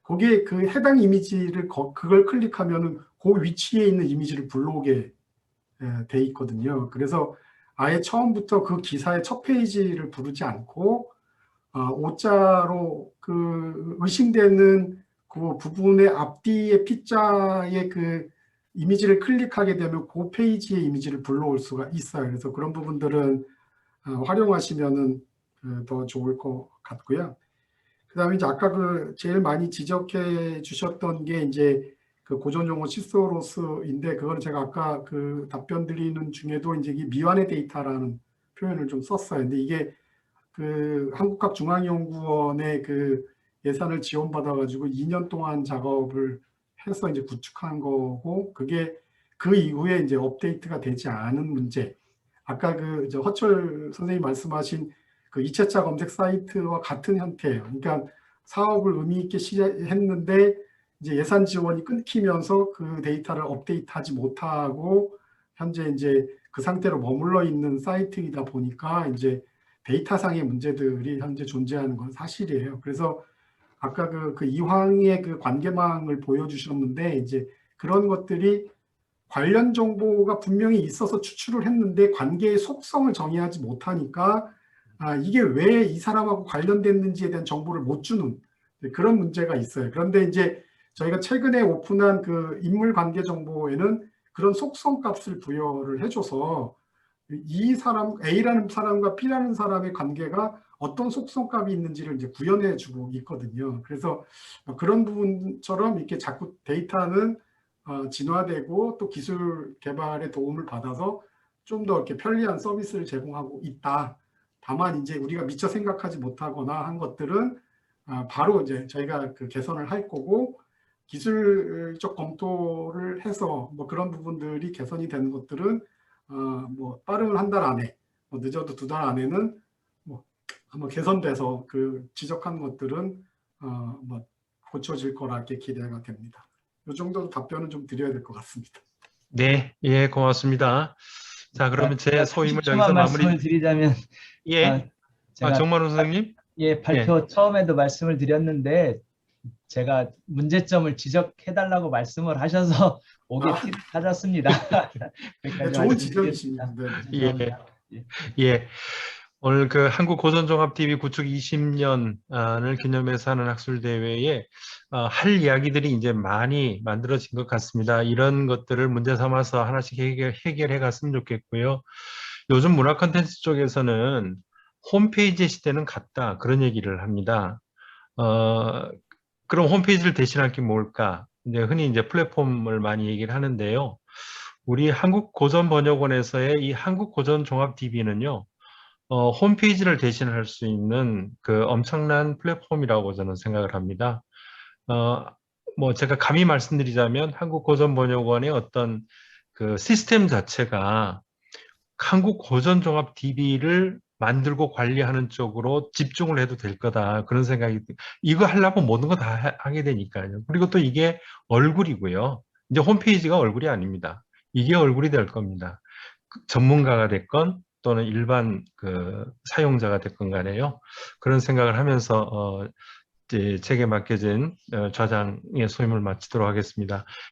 B: 거기에 그 해당 이미지를 그걸 클릭하면은 그 위치에 있는 이미지를 불러오게 돼 있거든요. 그래서 아예 처음부터 그 기사의 첫 페이지를 부르지 않고 오자로 그 의심되는 그 부분의 앞뒤의 P자의 그 이미지를 클릭하게 되면 그 페이지의 이미지를 불러올 수가 있어요. 그래서 그런 부분들은 활용하시면은 더 좋을 것 같고요. 그다음에 이제 아까 그 제일 많이 지적해 주셨던 게 이제 그 고전용어 시소로스인데 그거는 제가 아까 그 답변 드리는 중에도 이제 이 미완의 데이터라는 표현을 좀 썼어요. 근데 이게 그 한국학중앙연구원의 그 예산을 지원받아가지고 2년 동안 작업을 해서 이제 구축한 거고 그게 그 이후에 이제 업데이트가 되지 않은 문제. 아까 그 허철 선생님 말씀하신 그 이체차 검색 사이트와 같은 형태예요. 그러니까 사업을 의미 있게 시작했는데 이제 예산 지원이 끊기면서 그 데이터를 업데이트하지 못하고 현재 이제 그 상태로 머물러 있는 사이트이다 보니까 이제 데이터상의 문제들이 현재 존재하는 건 사실이에요. 그래서 아까 그 이황의 그 관계망을 보여주셨는데 이제 그런 것들이 관련 정보가 분명히 있어서 추출을 했는데 관계의 속성을 정의하지 못하니까 이게 왜 이 사람하고 관련됐는지에 대한 정보를 못 주는 그런 문제가 있어요. 그런데 이제 저희가 최근에 오픈한 그 인물 관계 정보에는 그런 속성 값을 부여를 해줘서 이 사람 A라는 사람과 B라는 사람의 관계가 어떤 속성 값이 있는지를 이제 구현해 주고 있거든요. 그래서 그런 부분처럼 이렇게 자꾸 데이터는 진화되고 또 기술 개발에 도움을 받아서 좀 더 이렇게 편리한 서비스를 제공하고 있다. 다만 이제 우리가 미처 생각하지 못하거나 한 것들은 바로 이제 저희가 그 개선을 할 거고 기술적 검토를 해서 뭐 그런 부분들이 개선이 되는 것들은 뭐 빠르면 한 달 안에 뭐 늦어도 2달 안에는 뭐 아마 개선돼서 그 지적한 것들은 뭐 고쳐질 거라 이렇게 기대가 됩니다. 이 정도 답변은 좀 드려야 될 것 같습니다.
A: 네, 예, 고맙습니다. 자, 그러면 제 소임을 여기서
F: 말씀을 드리자면
A: 예,
F: 제가
A: 정만호 선생님.
F: 발표 처음에도 말씀을 드렸는데 제가 문제점을 지적해달라고 말씀을 하셔서 오게 하셨습니다.
B: 네, 좋은 지적이십니다. 네.
F: 죄송합니다.
A: 예. 오늘 그 한국 고전종합TV 구축 20년을 기념해서 하는 학술대회에 할 이야기들이 이제 많이 만들어진 것 같습니다. 이런 것들을 문제 삼아서 하나씩 해결해 갔으면 좋겠고요. 요즘 문화 콘텐츠 쪽에서는 홈페이지 시대는 갔다 그런 얘기를 합니다. 그럼 홈페이지를 대신할 게 뭘까? 이제 흔히 이제 플랫폼을 많이 얘기를 하는데요. 우리 한국고전번역원에서의 이 한국고전종합DB는요. 홈페이지를 대신할 수 있는 그 엄청난 플랫폼이라고 저는 생각을 합니다. 뭐 제가 감히 말씀드리자면 한국고전번역원의 어떤 그 시스템 자체가 한국고전종합DB를 만들고 관리하는 쪽으로 집중을 해도 될 거다. 그런 생각이, 이거 하려면 모든 거 다 하게 되니까요. 그리고 또 이게 얼굴이고요. 이제 홈페이지가 얼굴이 아닙니다. 이게 얼굴이 될 겁니다. 전문가가 됐건 또는 일반 그 사용자가 됐건 간에요. 그런 생각을 하면서 제게 맡겨진 좌장의 소임을 마치도록 하겠습니다.